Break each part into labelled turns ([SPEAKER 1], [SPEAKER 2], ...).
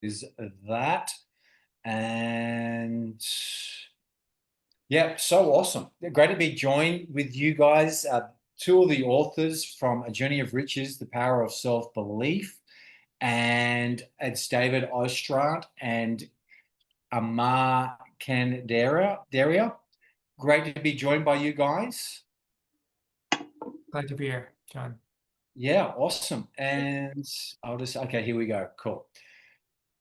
[SPEAKER 1] is that. And yeah, so awesome. Great to be joined with you guys. Two of the authors from A Journey of Riches, The Power of Self-Belief. And it's David Ostrand and Amar Khanderia. Great to be joined by you guys.
[SPEAKER 2] Glad to be here, John.
[SPEAKER 1] Yeah, awesome. And okay, here we go. Cool.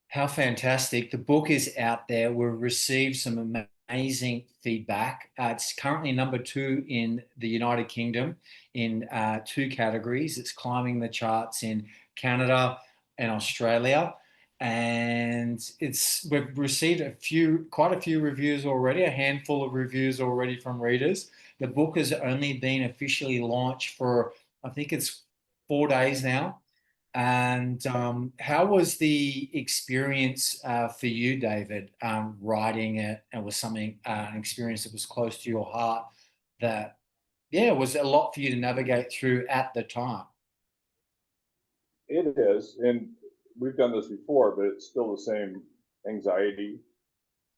[SPEAKER 1] How fantastic. The book is out there. We've received some amazing feedback. It's currently number 2 in the United Kingdom in 2 categories. It's climbing the charts in Canada and Australia. And we've received quite a few reviews already, a handful of reviews already from readers. The book has only been officially launched for, I think it's 4 days now. And how was the experience for you, David, writing it? And was something an experience that was close to your heart that, yeah, was a lot for you to navigate through at the time?
[SPEAKER 3] It is, and we've done this before, but it's still the same anxiety.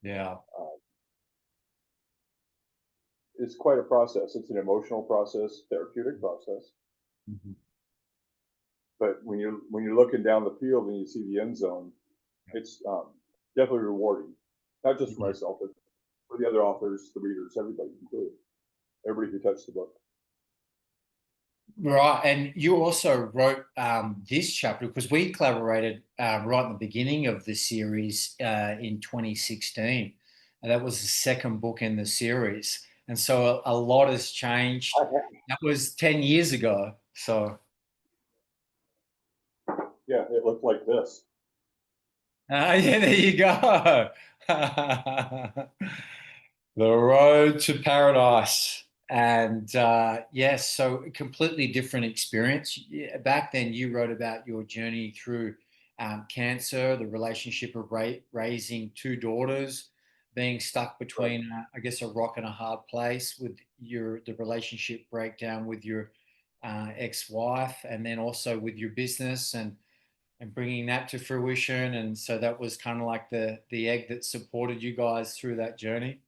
[SPEAKER 1] Yeah.
[SPEAKER 3] It's quite a process. It's an emotional process, therapeutic process.
[SPEAKER 1] Mhm.
[SPEAKER 3] But when you're looking down the field and you see the end zone, it's definitely rewarding. Not just for
[SPEAKER 1] Yeah.
[SPEAKER 3] myself, but for the other authors, the readers, everybody included, everybody who touched the book.
[SPEAKER 1] Right, and you also wrote this chapter because we collaborated right in the beginning of the series in 2016. And that was the second book in the series, and so a lot has changed. That was 10 years ago. So
[SPEAKER 3] Yeah, it looked like this.
[SPEAKER 1] yeah, there you go. The road to paradise. And yes, so a completely different experience. Yeah, back then, you wrote about your journey through cancer, the relationship of raising 2 daughters, being stuck
[SPEAKER 3] Right.
[SPEAKER 1] between, I guess, a rock and a hard place with the relationship breakdown with your ex-wife, and then also with your business and bringing that to fruition. And so that was kind of like the egg that supported you guys through that journey.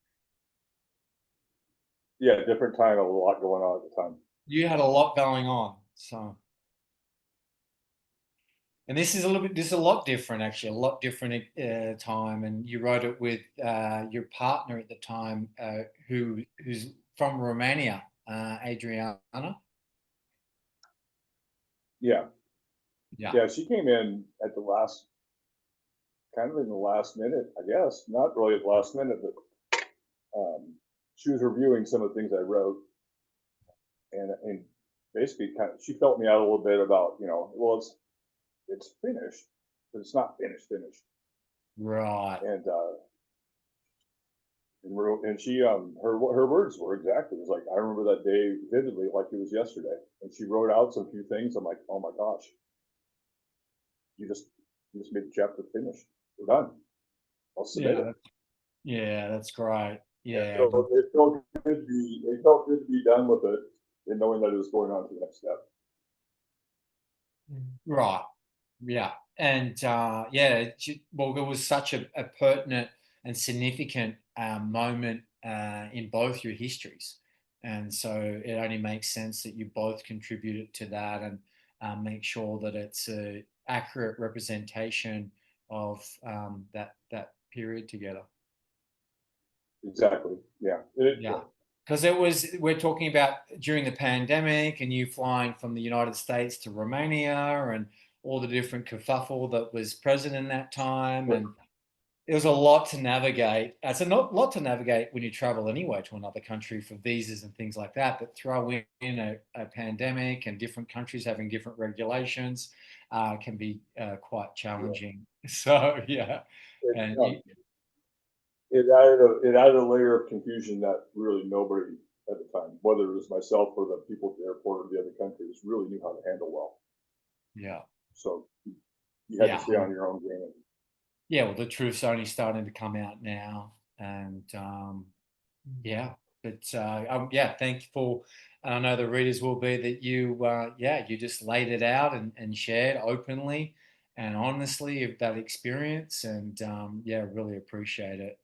[SPEAKER 3] Yeah, different time, a lot going on at the time.
[SPEAKER 1] You had a lot going on. So, and this is a lot different, actually, a lot different time. And you wrote it with your partner at the time, who's from Romania, Adriana.
[SPEAKER 3] Yeah,
[SPEAKER 1] Yeah.
[SPEAKER 3] yeah, she came in at the last, kind of in the last minute, I guess. Not really at the last minute, but she was reviewing some of the things I wrote, and basically, kind of, she felt me out a little bit about, well, it's finished, but it's not finished.
[SPEAKER 1] Right.
[SPEAKER 3] And and she her words were exactly, it was like, I remember that day vividly, like it was yesterday. And she wrote out some few things. I'm like, oh my gosh, you just you just made the chapter finished. We're done. I'll submit
[SPEAKER 1] Yeah.
[SPEAKER 3] it.
[SPEAKER 1] Yeah, that's great.
[SPEAKER 3] Yeah,
[SPEAKER 1] Yeah.
[SPEAKER 3] so it felt good to be done with it, and knowing that it was going on to the next step.
[SPEAKER 1] Right. Yeah. And yeah, well, it was such a pertinent and significant moment in both your histories. And so it only makes sense that you both contributed to that and make sure that it's a accurate representation of that period together.
[SPEAKER 3] Exactly. Yeah.
[SPEAKER 1] Yeah. Because we're talking about during the pandemic and you flying from the United States to Romania and all the different kerfuffle that was present in that time. And it was a lot to navigate. It's a lot to navigate when you travel anyway to another country for visas and things like that. But throw in a pandemic and different countries having different regulations can be quite
[SPEAKER 3] Yeah.
[SPEAKER 1] challenging. So, yeah.
[SPEAKER 3] It,
[SPEAKER 1] And
[SPEAKER 3] it added a layer of confusion that really nobody at the time, whether it was myself or the people at the airport or the other countries, really knew how to handle well.
[SPEAKER 1] yeah.
[SPEAKER 3] So you had to
[SPEAKER 1] Yeah.
[SPEAKER 3] stay on your own game.
[SPEAKER 1] Yeah, well, the truth's only starting to come out now, and yeah, but yeah, thankful. And I know the readers will be that you, yeah, you just laid it out and shared openly, and honestly of that experience. And yeah, really appreciate it.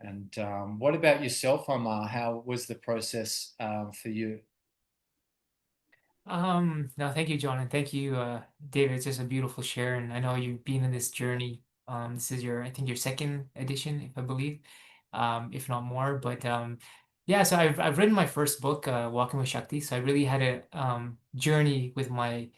[SPEAKER 1] And what about yourself, Omar? How was the process for you?
[SPEAKER 2] No, thank you, John, and thank you, David. It's just a beautiful share, and I know you've been in this journey. This is your, I think, your second edition, if I believe, if not more. But yeah, so I've written my first book, Walking with Shakti. So I really had a journey with my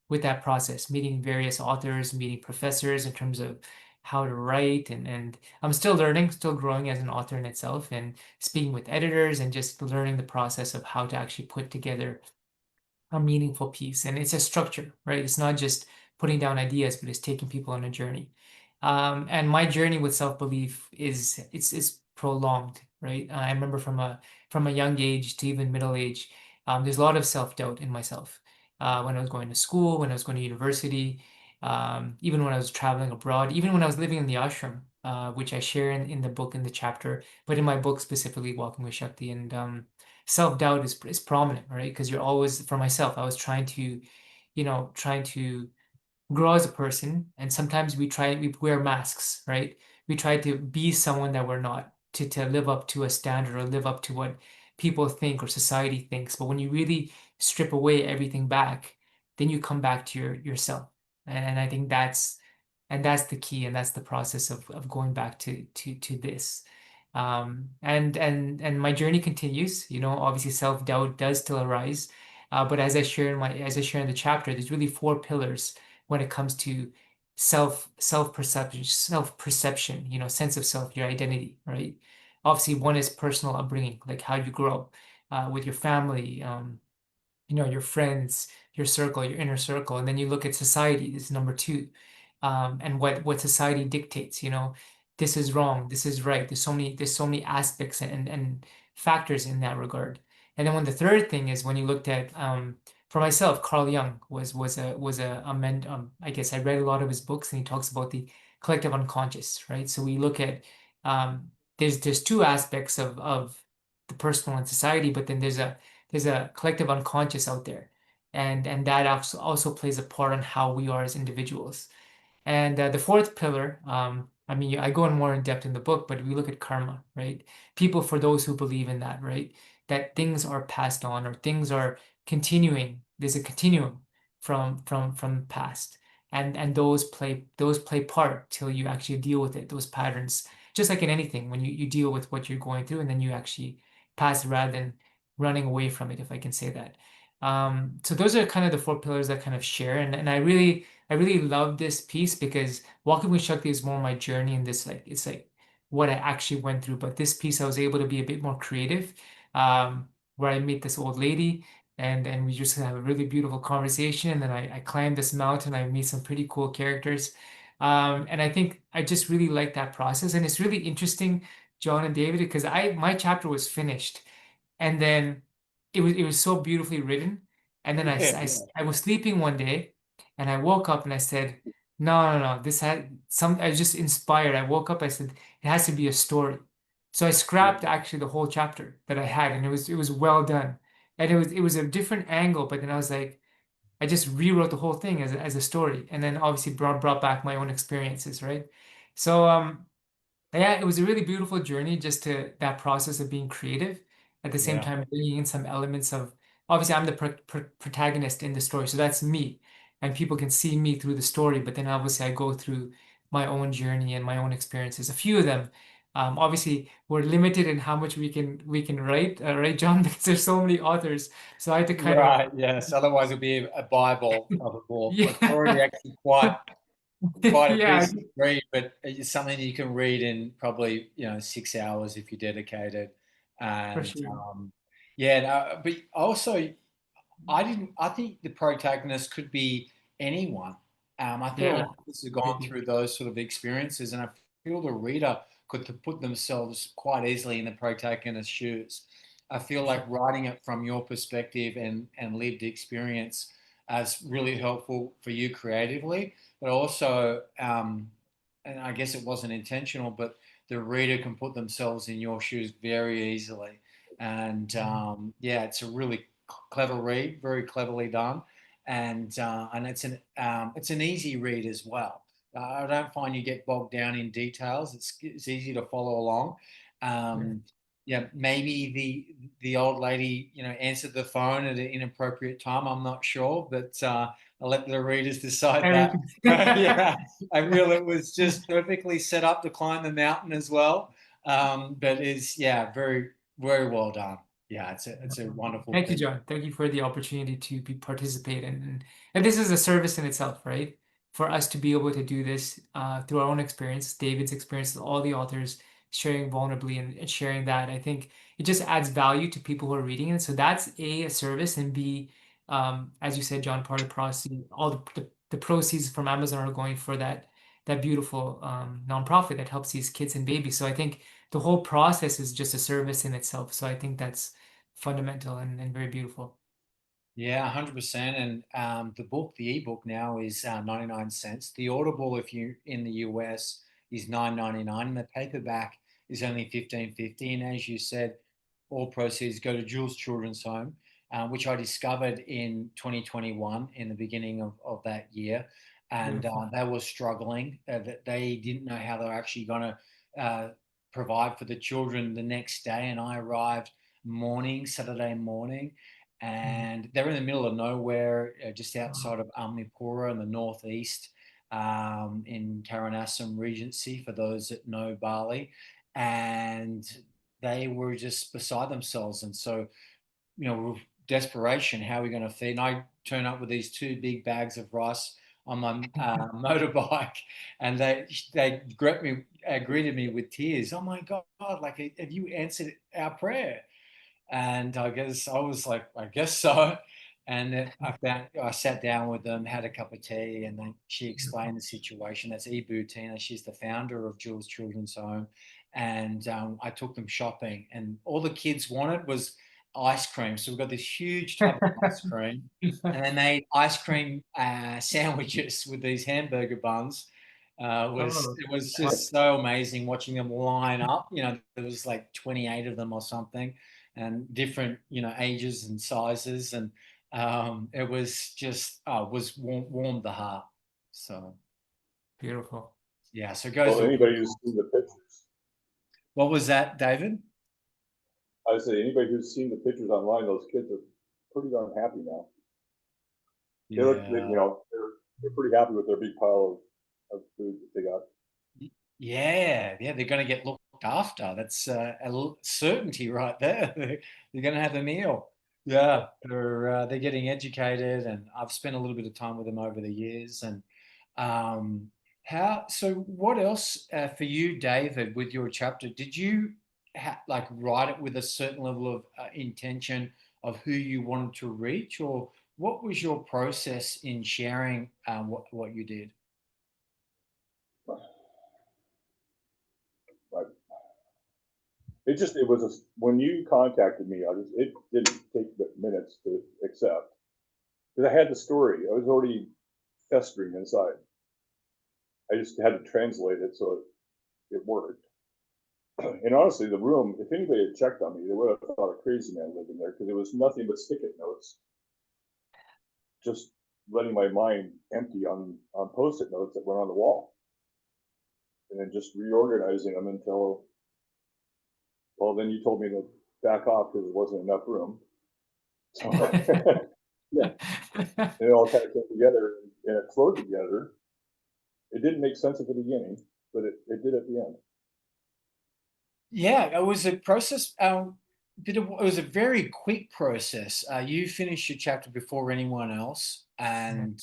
[SPEAKER 2] with that process, meeting various authors, meeting professors in terms of how to write, and I'm still learning, still growing as an author in itself, and speaking with editors and just learning the process of how to actually put together a meaningful piece. And it's a structure, right? It's not just putting down ideas, but it's taking people on a journey. And my journey with self-belief is it's prolonged, right? I remember from a young age to even middle age, there's a lot of self-doubt in myself. When I was going to school, when I was going to university, even when I was traveling abroad, even when I was living in the ashram, which I share in the book in the chapter, but in my book specifically, Walking with Shakti. And self-doubt is prominent, right? Because you're always, for myself, I was trying to, trying to grow as a person, and sometimes we wear masks, right? We try to be someone that we're not, to live up to a standard or live up to what people think or society thinks. But when you really strip away everything back, then you come back to yourself. And I think that's the key, and that's the process of going back to this. And my journey continues. Obviously self-doubt does still arise. But as I share in the chapter, there's really four pillars when it comes to self perception, sense of self, your identity, right? Obviously, one is personal upbringing, like how you grow up with your family, your friends, your circle, your inner circle. And then you look at society, this is number two. And what society dictates, this is wrong, this is right. There's so many aspects and factors in that regard. And then when the third thing is when you looked at, for myself, Carl Jung I guess I read a lot of his books, and he talks about the collective unconscious, right? So we look at, there's two aspects of the personal and society, but then there's a collective unconscious out there, and that also plays a part on how we are as individuals. And the fourth pillar, I mean, I go in more in depth in the book, but we look at karma, right? People, for those who believe in that, right? That things are passed on, or things are continuing. There's a continuum from the past, and those play part till you actually deal with it. Those patterns, just like in anything, when you deal with what you're going through, and then you actually pass rather than running away from it, if I can say that. So those are kind of the four pillars that kind of share, and I really love this piece because Walking with Shakti is more my journey, and this, like, it's like what I actually went through. But this piece, I was able to be a bit more creative, where I meet this old lady, and we just have a really beautiful conversation. And then I climb this mountain, I meet some pretty cool characters. And I think I just really like that process. And it's really interesting, John and David, because my chapter was finished, and then it was so beautifully written. And then
[SPEAKER 1] Yeah,
[SPEAKER 2] I was sleeping one day, and I woke up and I said, no, no, no, this had some, I was just inspired. I woke up, I said, it has to be a story. So I
[SPEAKER 1] yeah,
[SPEAKER 2] scrapped actually the whole chapter that I had, and it was well done. And it was a different angle, but then I was like, I just rewrote the whole thing as a story, and then obviously brought back my own experiences, right? So yeah, it was a really beautiful journey, just to that process of being creative, at the same
[SPEAKER 1] yeah.
[SPEAKER 2] time bringing in some elements of, obviously I'm the protagonist in the story, so that's me, and people can see me through the story. But then obviously I go through my own journey and my own experiences. A few of them, obviously we're limited in how much we can write, right, John? Because there's so many authors, so I had to kind of,
[SPEAKER 1] Right, yes. Otherwise, it'll be a Bible of a book. It's already
[SPEAKER 2] yeah,
[SPEAKER 1] actually quite a
[SPEAKER 2] yeah,
[SPEAKER 1] decent read, but it's something you can read in probably 6 hours if you're dedicated.
[SPEAKER 2] for
[SPEAKER 1] And
[SPEAKER 2] sure.
[SPEAKER 1] yeah, no, but also I think the protagonist could be anyone. I feel a
[SPEAKER 2] Yeah,
[SPEAKER 1] lot of us have gone
[SPEAKER 2] maybe
[SPEAKER 1] through those sort of experiences, and I feel the reader could to put themselves quite easily in the protagonist's shoes. I feel
[SPEAKER 2] for
[SPEAKER 1] like
[SPEAKER 2] sure.
[SPEAKER 1] writing it from your perspective and lived experience is really helpful for you creatively, but also, and I guess it wasn't intentional, but the reader can put themselves in your shoes very easily. And yeah, it's a really clever read, very cleverly done. and it's an easy read as well. I don't find you get bogged down in details. It's easy to follow along. Um, yeah, maybe the old lady, answered the phone at an inappropriate time. I'm not sure, but I'll let the readers decide that. Yeah, I feel it was just perfectly set up to climb the mountain as well. But very, very well done. Yeah, it's a wonderful
[SPEAKER 2] Thank you,
[SPEAKER 1] piece.
[SPEAKER 2] John. Thank you for the opportunity to be participate and this is a service in itself, right? For us to be able to do this through our own experience, David's experience, all the authors sharing vulnerably and sharing that, I think it just adds value to people who are reading it. So that's a service, and B, as you said, John, part of the proceeds, all the proceeds from Amazon are going for that beautiful nonprofit that helps these kids and babies. So I think the whole process is just a service in itself. So I think that's fundamental and very beautiful.
[SPEAKER 1] Yeah, 100%. And the ebook now is 99 cents. The Audible, if you in the US, is 9.99, and the paperback is only 15.50. And as you said, all proceeds go to Jules Children's Home, which I discovered in 2021, in the beginning of that year. And
[SPEAKER 2] Beautiful.
[SPEAKER 1] they were struggling. That they didn't know how they were actually going to provide for the children the next day. And I arrived Saturday morning, and they're in the middle of nowhere, just outside of Amnipura in the northeast, in Karanasam Regency, for those that know Bali. And they were just beside themselves. And so, with desperation, how are we going to feed? And I turn up with these two big bags of rice on my motorbike, and they greeted me with tears. Oh my God, like, have you answered our prayer? And I guess I was like, I guess so. And then I sat down with them, had a cup of tea, and then she explained the situation. That's Ibu Tina. She's the founder of Jules Children's Home. And I took them shopping, and all the kids wanted was ice cream. So we've got this huge tub of ice cream, and they made ice cream sandwiches with these hamburger buns.
[SPEAKER 2] Oh,
[SPEAKER 1] It was just so amazing watching them line up. There was like 28 of them or something, and different, ages and sizes. And it was just, was warmed the heart. So,
[SPEAKER 2] beautiful.
[SPEAKER 1] yeah, so it goes
[SPEAKER 3] Well,
[SPEAKER 1] to,
[SPEAKER 3] anybody who's seen the pictures,
[SPEAKER 1] what was that, David?
[SPEAKER 3] I would say anybody who's seen the pictures online, those kids are pretty darn happy now. They look,
[SPEAKER 1] Yeah.
[SPEAKER 3] they're pretty happy with their big pile of food that they got.
[SPEAKER 1] Yeah, they're going to get looked after. That's certainty right there. They're going to have a meal. Yeah, they're getting educated, and I've spent a little bit of time with them over the years. And so what else for you, David, with your chapter? Did you like write it with a certain level of intention of who you wanted to reach, or what was your process in sharing what you did?
[SPEAKER 3] Like, it was when you contacted me, it didn't take minutes to accept, because I had the story. I was already festering inside. I just had to translate it so it worked. And honestly, the room, if anybody had checked on me, they would have thought a crazy man lived in there, because it was nothing but stick-it notes. Just letting my mind empty on post-it notes that went on the wall. And then just reorganizing them until, well, then you told me to back off because there wasn't enough room. So, yeah, and it all kind of came together and it flowed together. It didn't make sense at the beginning, but it did at the end.
[SPEAKER 1] Yeah, it was a process. It was a very quick process. You finished your chapter before anyone else, and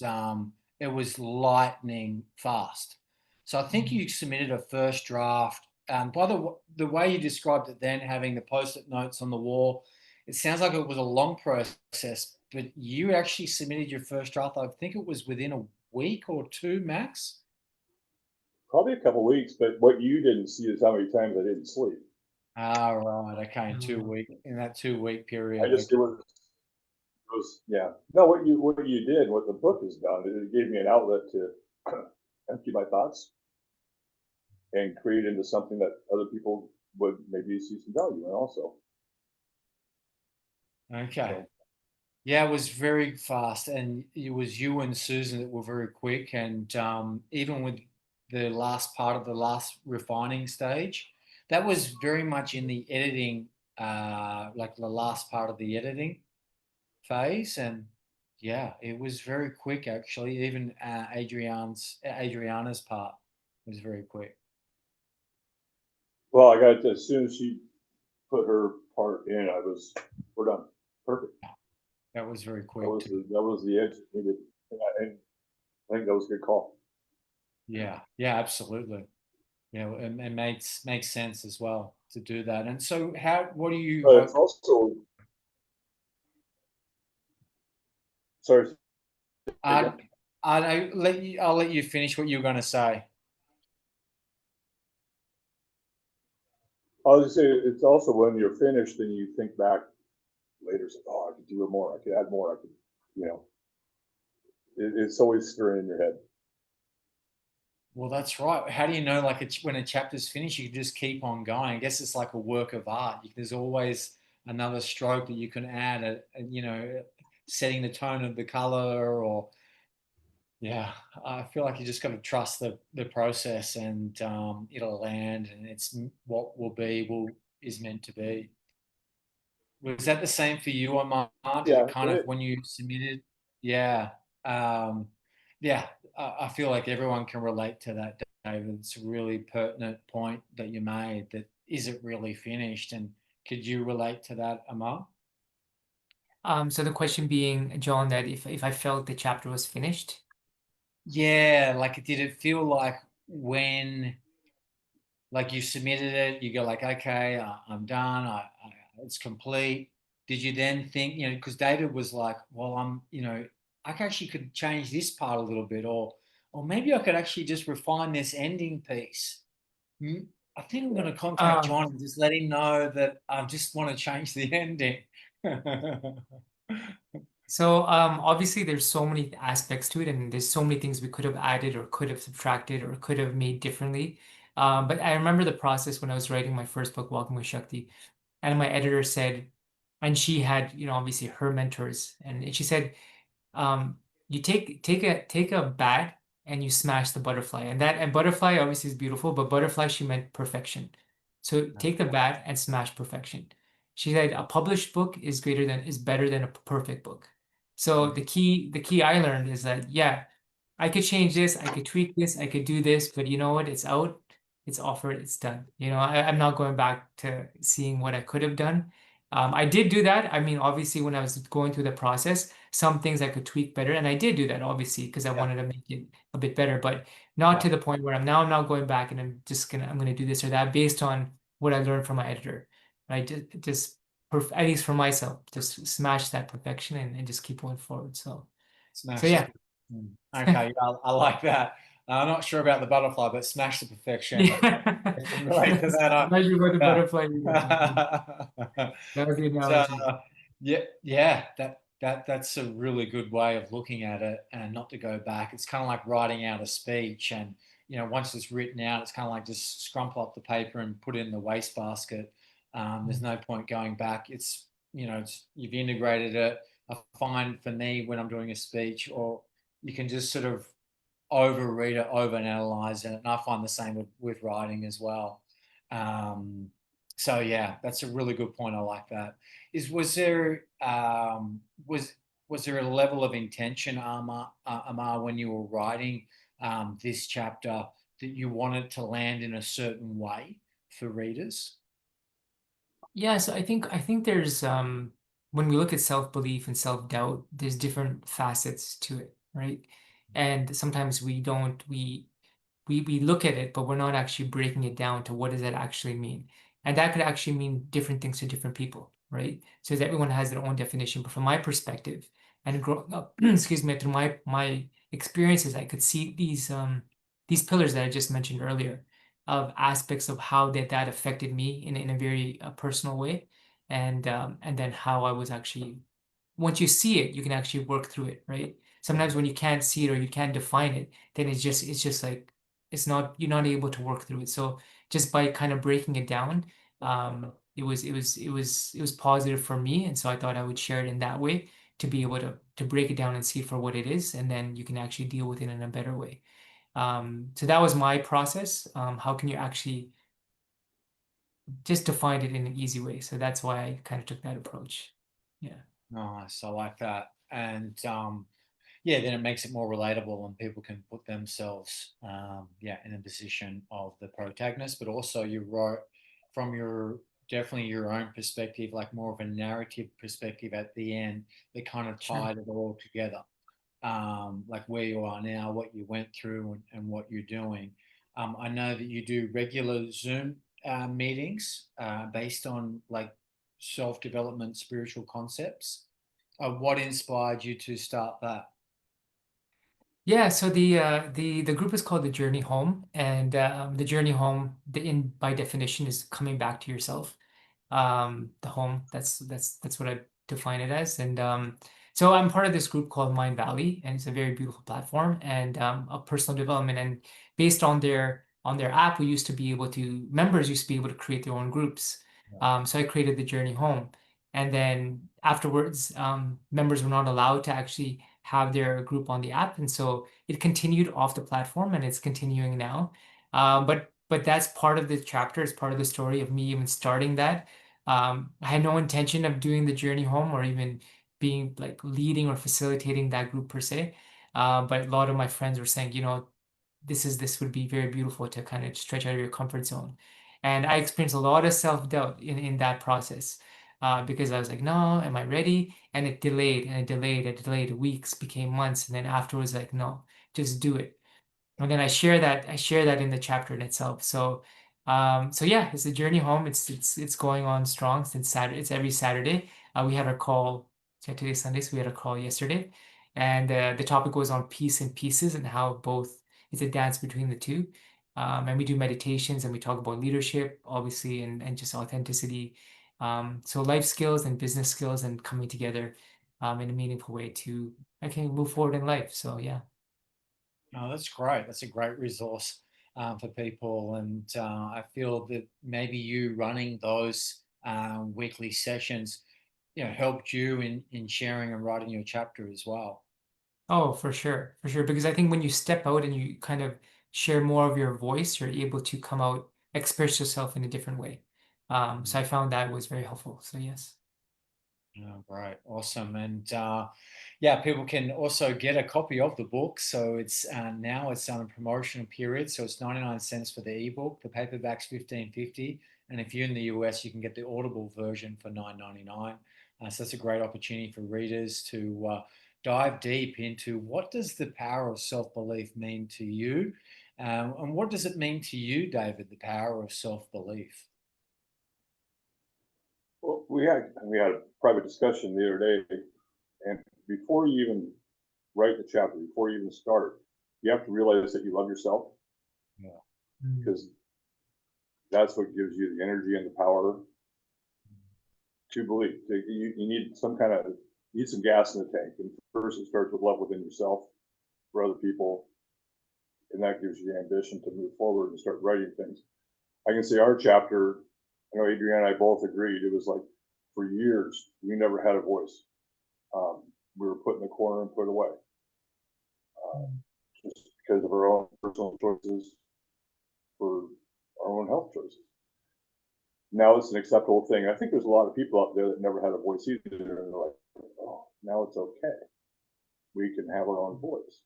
[SPEAKER 1] it was lightning fast. So I think you submitted a first draft. By the way you described it, then having the post-it notes on the wall, it sounds like it was a long process. But you actually submitted your first draft. I think it was within a week or two max.
[SPEAKER 3] Probably a couple weeks, but what you didn't see is how many times I didn't sleep.
[SPEAKER 1] Ah, right. Okay, in that 2 week period.
[SPEAKER 3] I just
[SPEAKER 1] Okay.
[SPEAKER 3] it was yeah. No, what you did, what the book has done, it gave me an outlet to empty my thoughts and create into something that other people would maybe see some value in also.
[SPEAKER 1] Okay.
[SPEAKER 3] So,
[SPEAKER 1] Yeah, it was very fast, and it was you and Susan that were very quick. And even with the last part of the last refining stage, that was very much in the editing, like the last part of the editing phase. And yeah, it was very quick actually. Even Adriana's part was very quick.
[SPEAKER 3] Well, I got to, as soon as she put her part in, we're done. Perfect.
[SPEAKER 1] That was very
[SPEAKER 3] That
[SPEAKER 1] quick
[SPEAKER 3] was
[SPEAKER 1] too.
[SPEAKER 3] that was the edge that needed, and I think that was a good call.
[SPEAKER 1] Yeah, yeah, absolutely. Yeah, it makes sense as well to do that. And so, what do you
[SPEAKER 3] But it's
[SPEAKER 1] hope?
[SPEAKER 3] also, sorry,
[SPEAKER 1] I,
[SPEAKER 3] again.
[SPEAKER 1] I'll let you finish what you're going to say.
[SPEAKER 3] I was just saying, it's also when you're finished, then you think back later, say, oh, I could do it more, I could add more, I could, you know, it's always stirring in your head.
[SPEAKER 1] Well, that's right. How do you know, like, when a chapter's finished, you can just keep on going? I guess it's like a work of art. There's always another stroke that you can add, setting the tone of the color, or yeah, I feel like you just got to trust the process, and it'll land, and it's what will be will is meant to be. Was that the same for you, Amar? Did it
[SPEAKER 3] Yeah,
[SPEAKER 1] kind of when you submitted? Yeah, um, yeah. I feel like everyone can relate to that, David. It's a really pertinent point that you made. That is it really finished? And could you relate to that, Amar?
[SPEAKER 2] So the question being, John, that if I felt the chapter was finished.
[SPEAKER 1] Yeah, like did it feel like when like you submitted it, you go like, okay, I'm done. It's complete. Did you then think, because David was like, well, I actually could change this part a little bit, or maybe I could actually just refine this ending piece. Hmm, I think I'm going to contact
[SPEAKER 2] Um,
[SPEAKER 1] John and just let him know that I just want to change the ending.
[SPEAKER 2] So obviously there's so many aspects to it, and there's so many things we could have added or could have subtracted or could have made differently. But I remember the process when I was writing my first book, Walking with Shakti, and my editor said, and she had, obviously her mentors, and she said, um, you take a bat and you smash the butterfly, and butterfly obviously is beautiful, but butterfly she meant perfection. So take the bat and smash perfection. She said a published book is better than a perfect book. So the key I learned is that, yeah, I could change this, I could tweak this, I could do this, but you know what? It's out, it's offered, it's done. I'm not going back to seeing what I could have done. I did do that. I mean, obviously, when I was going through the process, some things I could tweak better, and I did do that, obviously, because I
[SPEAKER 1] Yeah,
[SPEAKER 2] wanted to make it a bit better, but not
[SPEAKER 1] yeah,
[SPEAKER 2] to the point where I'm now going back and I'm gonna do this or that based on what I learned from my editor. Right? At least for myself, just smash that perfection and just keep going forward. So
[SPEAKER 1] smash the.
[SPEAKER 2] yeah.
[SPEAKER 1] Okay, I like that. I'm not sure about the butterfly, but smash the perfection.
[SPEAKER 2] Yeah.
[SPEAKER 1] I can relate to that.
[SPEAKER 2] Might be about the
[SPEAKER 1] Yeah.
[SPEAKER 2] butterfly either. That was the
[SPEAKER 1] So,
[SPEAKER 2] analogy.
[SPEAKER 1] yeah, yeah, that's a really good way of looking at it, and not to go back. It's kind of like writing out a speech, and once it's written out, it's kind of like just scrumple up the paper and put it in the wastebasket. There's no point going back. You've integrated it. I find for me when I'm doing a speech, or you can just sort of overread it, overanalyze it, and I find the same with writing as well. Um, so yeah, that's a really good point. I like that. Was there was there a level of intention, Amar, when you were writing this chapter that you wanted to land in a certain way for readers?
[SPEAKER 2] Yeah, so I think there's when we look at self-belief and self-doubt, there's different facets to it, right? And sometimes we look at it, but we're not actually breaking it down to what does that actually mean. And that could actually mean different things to different people, right? So everyone has their own definition. But from my perspective, and growing up, excuse me, through my experiences, I could see these pillars that I just mentioned earlier of aspects of how that affected me in a very personal way, and then how I was actually once you see it, you can actually work through it, right?
[SPEAKER 1] Yeah,
[SPEAKER 2] Sometimes when you can't see it or you can't define it, then it's just like you're not able to work through it. So just by kind of breaking it down, it was positive for me, and so I thought I would share it in that way. to be able to break it down and see it for what it is, and then you can actually deal with it in a better way. So that was my process. How can you actually just define it in an easy way? So that's why I kind of took that approach. Yeah.
[SPEAKER 1] Nice, I like that. And yeah, then it makes it more relatable and people can put themselves yeah, in a position of the protagonist, but also you wrote from your definitely your own perspective, like more of a narrative perspective at the end that kind of
[SPEAKER 2] Sure.
[SPEAKER 1] tied it all together. Like where you are now, what you went through, and what you're doing. I know that you do regular Zoom meetings based on like self-development, spiritual concepts. What inspired you to start that?
[SPEAKER 2] Yeah, so the group is called the Journey Home, and the Journey Home, in by definition, is coming back to yourself. The home, that's what I define it as. And so I'm part of this group called Mind Valley, and it's a very beautiful platform and of personal development. And based on their app, we used to be able to members used to be able to create their own groups. So I created the Journey Home, and then afterwards, members were not allowed to actually have their group on the app, and so it continued off the platform, and it's continuing now. But that's part of the chapter. It's part of the story of me even starting that. I had no intention of doing the journey home or even being like leading or facilitating that group per se. But a lot of my friends were saying, this would be very beautiful to kind of stretch out of your comfort zone. And I experienced a lot of self-doubt in that process. Because I was like, no, am I ready? And it delayed and it delayed and delayed. Weeks became months. And then afterwards, like, no, just do it. And then I share that in the chapter in itself. So so yeah, it's the journey home. It's going on strong since Saturday. It's every Saturday. We had our call. Today's Sunday, so we had a call yesterday, and the topic was on peace and pieces and how both it's a dance between the two. And we do meditations and we talk about leadership, obviously, and just authenticity. So life skills and business skills and coming together in a meaningful way to I can move forward in life. So yeah.
[SPEAKER 1] Oh, that's great. That's a great resource for people. And I feel that maybe you running those weekly sessions, helped you in sharing and writing your chapter as well.
[SPEAKER 2] Oh, for sure. Because I think when you step out and you kind of share more of your voice, you're able to come out, express yourself in a different way. So I found that was very helpful. So yes.
[SPEAKER 1] Oh, great. Awesome. And yeah, people can also get a copy of the book. So it's now it's on a promotional period. So it's 99 cents for the ebook. The paperback's 15.50. And if you're in the US, you can get the Audible version for 9.99. So that's a great opportunity for readers to dive deep into what does the power of self-belief mean to you? And what does it mean to you, David, the power of self-belief?
[SPEAKER 3] Well, we had a private discussion the other day, and before you even write the chapter, before you even start, you have to realize that you love yourself,
[SPEAKER 1] Yeah.
[SPEAKER 3] because that's what gives you the energy and the power to believe. You need some gas in the tank, and first it starts with love within yourself, for other people, and that gives you the ambition to move forward and start writing things. I can say our chapter, I know Adrienne and I both agreed, it was like for years we never had a voice. We were put in the corner and put away, just because of our own personal choices, for our own health choices. Now it's an acceptable thing. I think there's a lot of people out there that never had a voice either, and they're like, oh, now it's okay. We can have our own voice,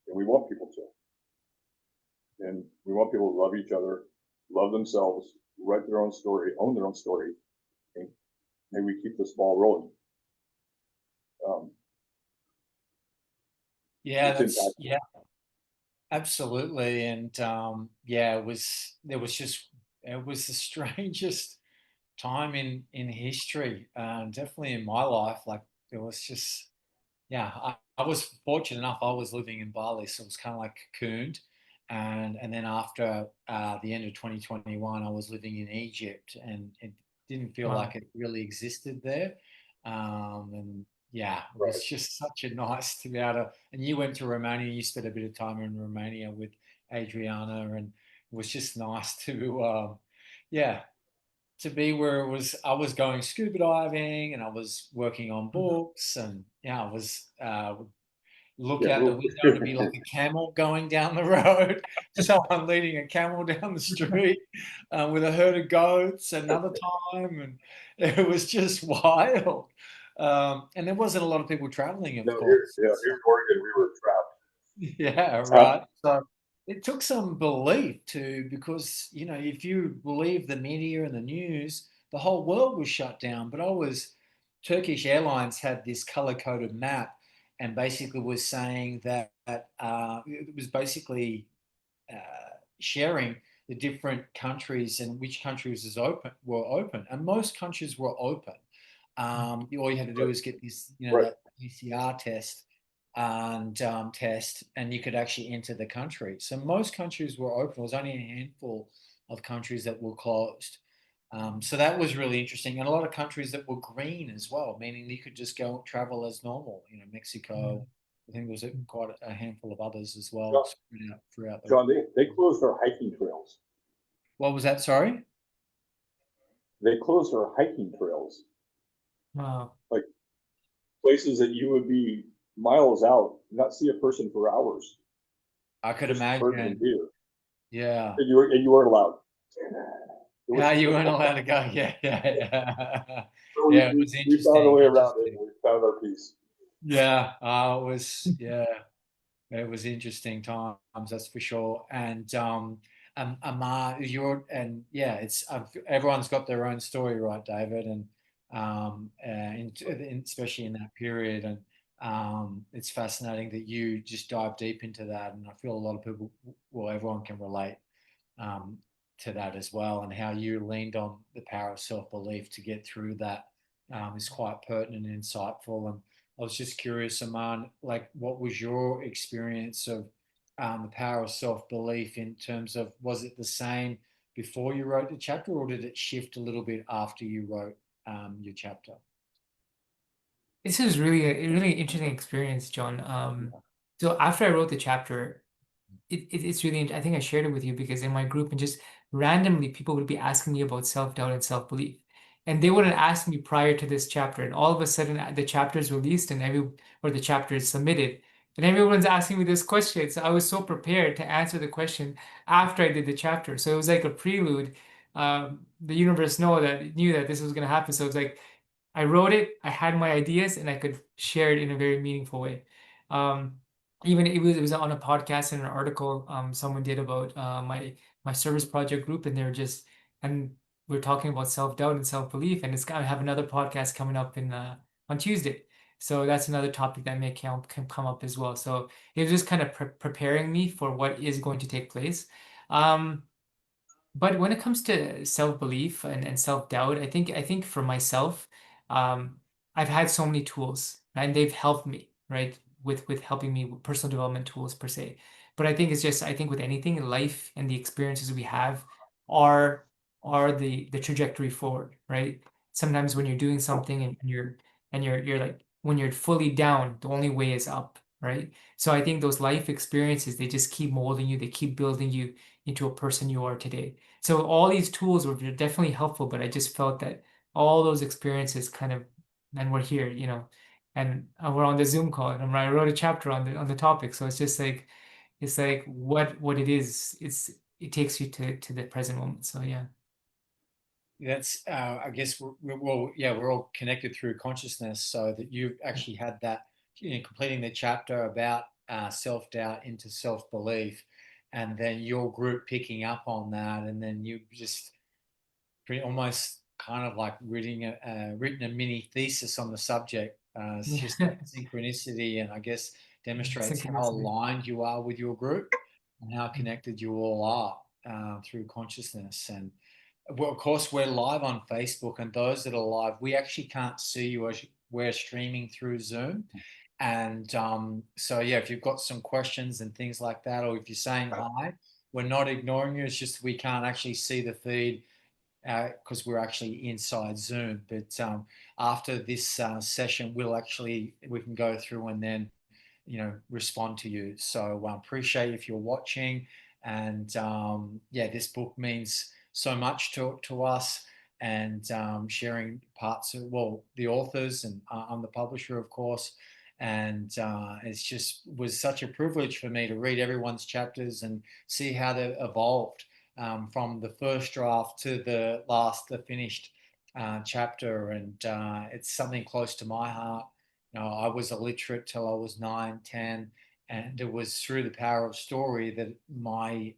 [SPEAKER 3] and we want people to. And we want people to love each other, love themselves, write their own story, own their own story, and maybe we keep this ball rolling.
[SPEAKER 1] Yeah,
[SPEAKER 3] It's
[SPEAKER 1] that's
[SPEAKER 3] impactful.
[SPEAKER 1] yeah. Absolutely, and yeah, it was the strangest time in history, definitely in my life. Like it was just yeah, I was fortunate enough. I was living in Bali, so it was kind of like cocooned, and then after the end of 2021, I was living in Egypt, and it didn't feel
[SPEAKER 2] Wow.
[SPEAKER 1] like it really existed there, and yeah, it was
[SPEAKER 3] Right.
[SPEAKER 1] just such a nice to be able to. And you went to Romania. You spent a bit of time in Romania with Adriana, and it was just nice to, yeah, to be where I was going scuba diving and I was working on
[SPEAKER 2] Mhm.
[SPEAKER 1] books and yeah, I was look
[SPEAKER 3] Yeah,
[SPEAKER 1] out the
[SPEAKER 3] well,
[SPEAKER 1] window and it'd be like a camel going down the road, someone leading a camel down the street with a herd of goats another time, and it was just wild. And there wasn't a lot of people traveling, of
[SPEAKER 3] no, here,
[SPEAKER 1] course.
[SPEAKER 3] yeah, here in Oregon, we were trapped.
[SPEAKER 1] Yeah,
[SPEAKER 3] Uh,
[SPEAKER 1] right. So it took some belief to, because, you know, if you believe the media and the news, the whole world was shut down. But Turkish Airlines had this color coded map and basically was saying that it was basically sharing the different countries and which countries were open, and most countries were open. All you had to do
[SPEAKER 3] right,
[SPEAKER 1] was get this, you know,
[SPEAKER 3] right.
[SPEAKER 1] that PCR test and you could actually enter the country. So most countries were open. There was only a handful of countries that were closed. So that was really interesting, and a lot of countries that were green as well, meaning you could just go travel as normal. You know, Mexico. I think there was quite a handful of others as well
[SPEAKER 3] John,
[SPEAKER 1] spread out throughout the.
[SPEAKER 3] John, they closed our hiking trails.
[SPEAKER 1] What was that? Sorry.
[SPEAKER 3] They closed our hiking trails,
[SPEAKER 2] Wow.
[SPEAKER 3] like places that you would be miles out, not see a person for hours,
[SPEAKER 1] I could
[SPEAKER 3] just birds and
[SPEAKER 1] imagine.
[SPEAKER 3] deer,
[SPEAKER 1] Yeah.
[SPEAKER 3] and you weren't allowed. It
[SPEAKER 1] How
[SPEAKER 3] was
[SPEAKER 1] you weren't allowed to go? Yeah, yeah, yeah.
[SPEAKER 3] so
[SPEAKER 1] Yeah, it was
[SPEAKER 3] we found a
[SPEAKER 1] interesting.
[SPEAKER 3] way around it.
[SPEAKER 1] Interesting.
[SPEAKER 3] And we found our peace.
[SPEAKER 1] Yeah, it was. Yeah, it was interesting times, that's for sure. And Amar, it's everyone's got their own story, right, David? And especially in that period, and it's fascinating that you just dive deep into that. And I feel a lot of people, well, everyone can relate um, to that as well, and how you leaned on the power of self belief to get through that is quite pertinent and insightful. And I was just curious, Aman, like what was your experience of the power of self belief in terms of, was it the same before you wrote the chapter, or did it shift a little bit after you wrote your chapter?
[SPEAKER 2] This is really a really interesting experience, John. So after I wrote the chapter, it's really, I think I shared it with you because in my group and just randomly people would be asking me about self-doubt and self-belief. And they wouldn't ask me prior to this chapter. And all of a sudden the chapter is released and or the chapter is submitted. And everyone's asking me this question. So I was so prepared to answer the question after I did the chapter. So it was like a prelude. The universe knew that this was going to happen. So it's like I wrote it, I had my ideas, and I could share it in a very meaningful way. Um, Even it was on a podcast and an article someone did about my service project group, and and we're talking about self-doubt and self-belief, and I have another podcast coming up in on Tuesday. So that's another topic that can come up as well. So it was just kind of preparing me for what is going to take place. Um, but when it comes to self-belief and self-doubt, I think for myself, um, I've had so many tools and they've helped me, right? With helping me with personal development tools per se. But I think with anything, life and the experiences we have are are the trajectory forward, right? Sometimes when you're doing something and you're like when you're fully down, the only way is up, right? So I think those life experiences, they just keep molding you, they keep building you into a person you are today. So all these tools were definitely helpful, but I just felt that all those experiences kind of, and we're here, and we're on the Zoom call, and I wrote a chapter on the topic. So it's like what it is. It takes you to the present moment. So yeah.
[SPEAKER 1] That's, I guess, well, yeah, we're all connected through consciousness, so that you've actually had that, you know, completing the chapter about self doubt into self belief, and then your group picking up on that, and then you just pretty almost kind of like written a mini thesis on the subject. It's just that synchronicity, and I guess demonstrates how
[SPEAKER 2] Synchronicity.
[SPEAKER 1] aligned you are with your group and how connected you all are through consciousness. And well, of course, we're live on Facebook, and those that are live, we actually can't see you as we're streaming through Zoom. And so, yeah, if you've got some questions and things like that, or if you're saying hi, we're not ignoring you. It's just we can't actually see the feed because we're actually inside Zoom. But after this session, we can go through and then, you know, respond to you. So appreciate if you're watching, and yeah, this book means so much to us, and sharing parts of, well, the authors, and I'm the publisher, of course. And it's just was such a privilege for me to read everyone's chapters and see how they've evolved from the first draft to the last, the finished chapter. And it's something close to my heart. I was illiterate till I was 9, 10, and it was through the power of story that my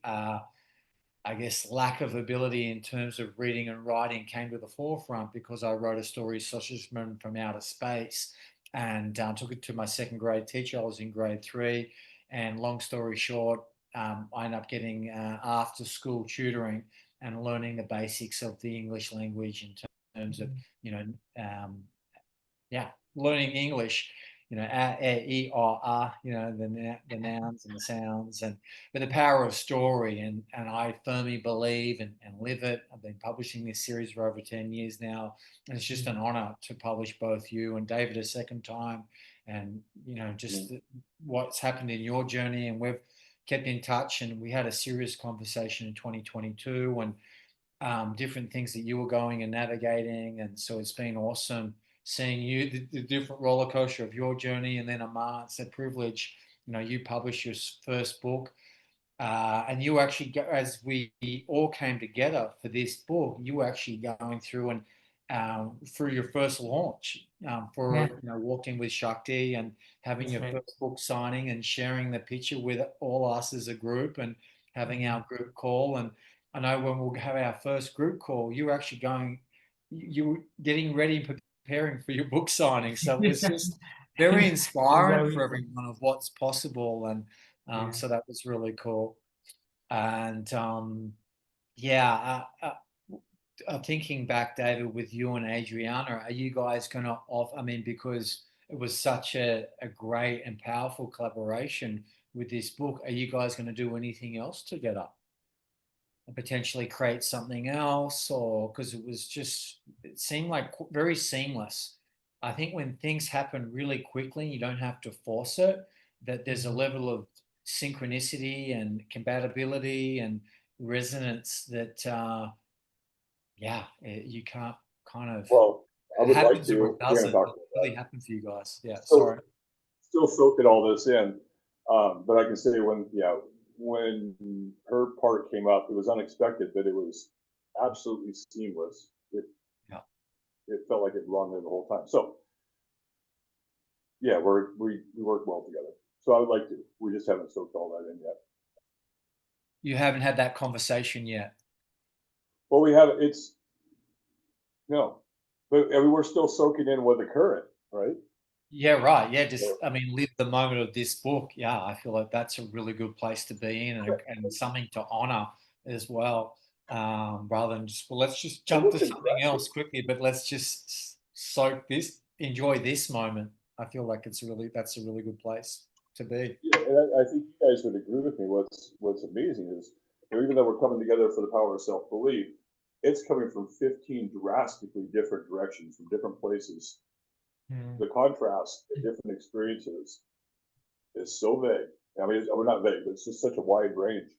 [SPEAKER 1] I guess, lack of ability in terms of reading and writing came to the forefront, because I wrote a story, Sausage Man from Outer Space, and took it to my second grade teacher. I was in grade 3. And long story short, I ended up getting after school tutoring and learning the basics of the English language in terms of, you know, um, yeah, learning English, a, e, or, the nouns and the sounds, and but the power of story, and I firmly believe and live it. I've been publishing this series for over 10 years now, and it's just an honor to publish both you and David a second time, and just what's happened in your journey, and we've kept in touch, and we had a serious conversation in 2022, and different things that you were going and navigating. And so it's been awesome seeing you, the different roller coaster of your journey. And then Amar, it's a privilege. You published your first book, and you actually, as we all came together for this book, you were actually going through and through your first launch
[SPEAKER 2] Yeah,
[SPEAKER 1] for walking with Shakti, and having
[SPEAKER 2] that's
[SPEAKER 1] your
[SPEAKER 2] right.
[SPEAKER 1] first book signing, and sharing the picture with all us as a group, and having our group call. And I know when we'll have our first group call, you were actually you were getting ready and preparing for your book signing. So it was just very inspiring for
[SPEAKER 2] Exactly.
[SPEAKER 1] everyone of what's possible. And
[SPEAKER 2] Yeah.
[SPEAKER 1] so that was really cool. And yeah, thinking back, David, with you and Adriana, are you guys going to off? I mean, because it was such a great and powerful collaboration with this book, are you guys going to do anything else together and potentially create something else? Or because it seemed like very seamless. I think when things happen really quickly, you don't have to force it, that there's a
[SPEAKER 2] Mhm.
[SPEAKER 1] level of synchronicity and compatibility and resonance that you can't kind of,
[SPEAKER 3] Well, I
[SPEAKER 1] it
[SPEAKER 3] would like
[SPEAKER 1] happens or
[SPEAKER 3] to,
[SPEAKER 1] it
[SPEAKER 3] we haven't
[SPEAKER 1] doesn't, but
[SPEAKER 3] talked
[SPEAKER 1] it
[SPEAKER 3] about
[SPEAKER 1] really
[SPEAKER 3] that.
[SPEAKER 1] happened for you guys. Yeah,
[SPEAKER 3] Still,
[SPEAKER 1] sorry.
[SPEAKER 3] still soaking all this in. But I can say when her part came up, it was unexpected, but it was absolutely seamless.
[SPEAKER 1] Yeah.
[SPEAKER 3] It felt like it belonged there the whole time. So yeah, we work well together. So I would like to. We just haven't soaked all that in yet.
[SPEAKER 1] You haven't had that conversation yet.
[SPEAKER 3] Well, we have. It's no, but I mean, we're still soaking in with the current, right?
[SPEAKER 1] Yeah, right. Yeah, just,
[SPEAKER 3] So,
[SPEAKER 1] I mean, live the moment of this book. Yeah, I feel like that's a really good place to be in, and something to honor as well. Rather than just, well, let's just
[SPEAKER 3] and
[SPEAKER 1] jump to
[SPEAKER 3] what's
[SPEAKER 1] something
[SPEAKER 3] impressive.
[SPEAKER 1] else quickly, but let's just soak this, enjoy this moment. I feel like that's a really good place to be.
[SPEAKER 3] Yeah, and I think you guys would agree with me. What's amazing is, even though we're coming together for the power of self belief, it's coming from 15 drastically different directions from different places.
[SPEAKER 2] Mm.
[SPEAKER 3] The contrast, the different experiences, is so vague. I mean, we're not vague, but it's just such a wide range.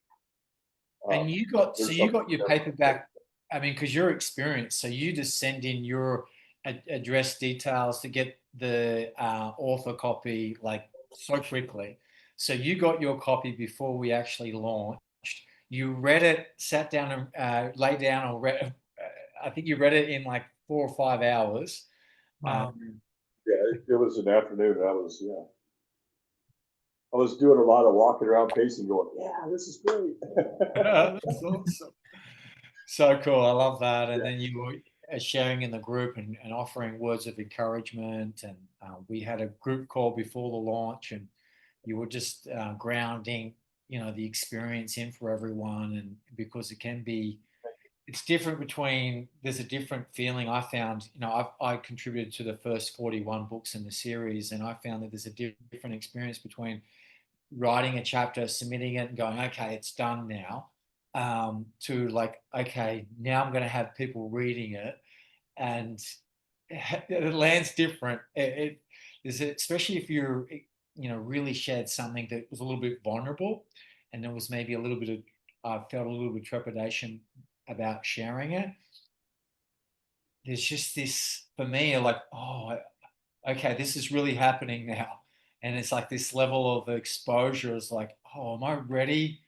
[SPEAKER 1] And
[SPEAKER 3] There's
[SPEAKER 1] you
[SPEAKER 3] something
[SPEAKER 1] got your
[SPEAKER 3] for everyone.
[SPEAKER 1] paperback. I mean, because you're experienced, so you just send in your address details to get the author copy like so quickly. So you got your copy before we actually launched. You read it, sat down and lay down, or read. I think you read it in like 4 or 5 hours.
[SPEAKER 2] Wow.
[SPEAKER 1] Um,
[SPEAKER 3] Yeah, it was an afternoon. I was doing a lot of walking around, pacing, going, "Yeah, this is great."
[SPEAKER 1] that's awesome. So cool. I love that. And
[SPEAKER 3] Yeah,
[SPEAKER 1] then you were sharing in the group, and offering words of encouragement. And we had a group call before the launch, and you were just grounding, the experience in for everyone. And because it's different there's a different feeling I found, I contributed to the first 41 books in the series, and I found that there's a different experience between writing a chapter, submitting it, and going, okay, it's done now, to like, okay, now I'm going to have people reading it, and it lands different. Especially if you're, really shared something that was a little bit vulnerable, and there was maybe a little bit of, I felt a little bit of trepidation about sharing it. there's just this for me, like, oh, okay, this is really happening now. And it's like this level of exposure is like, oh, am I ready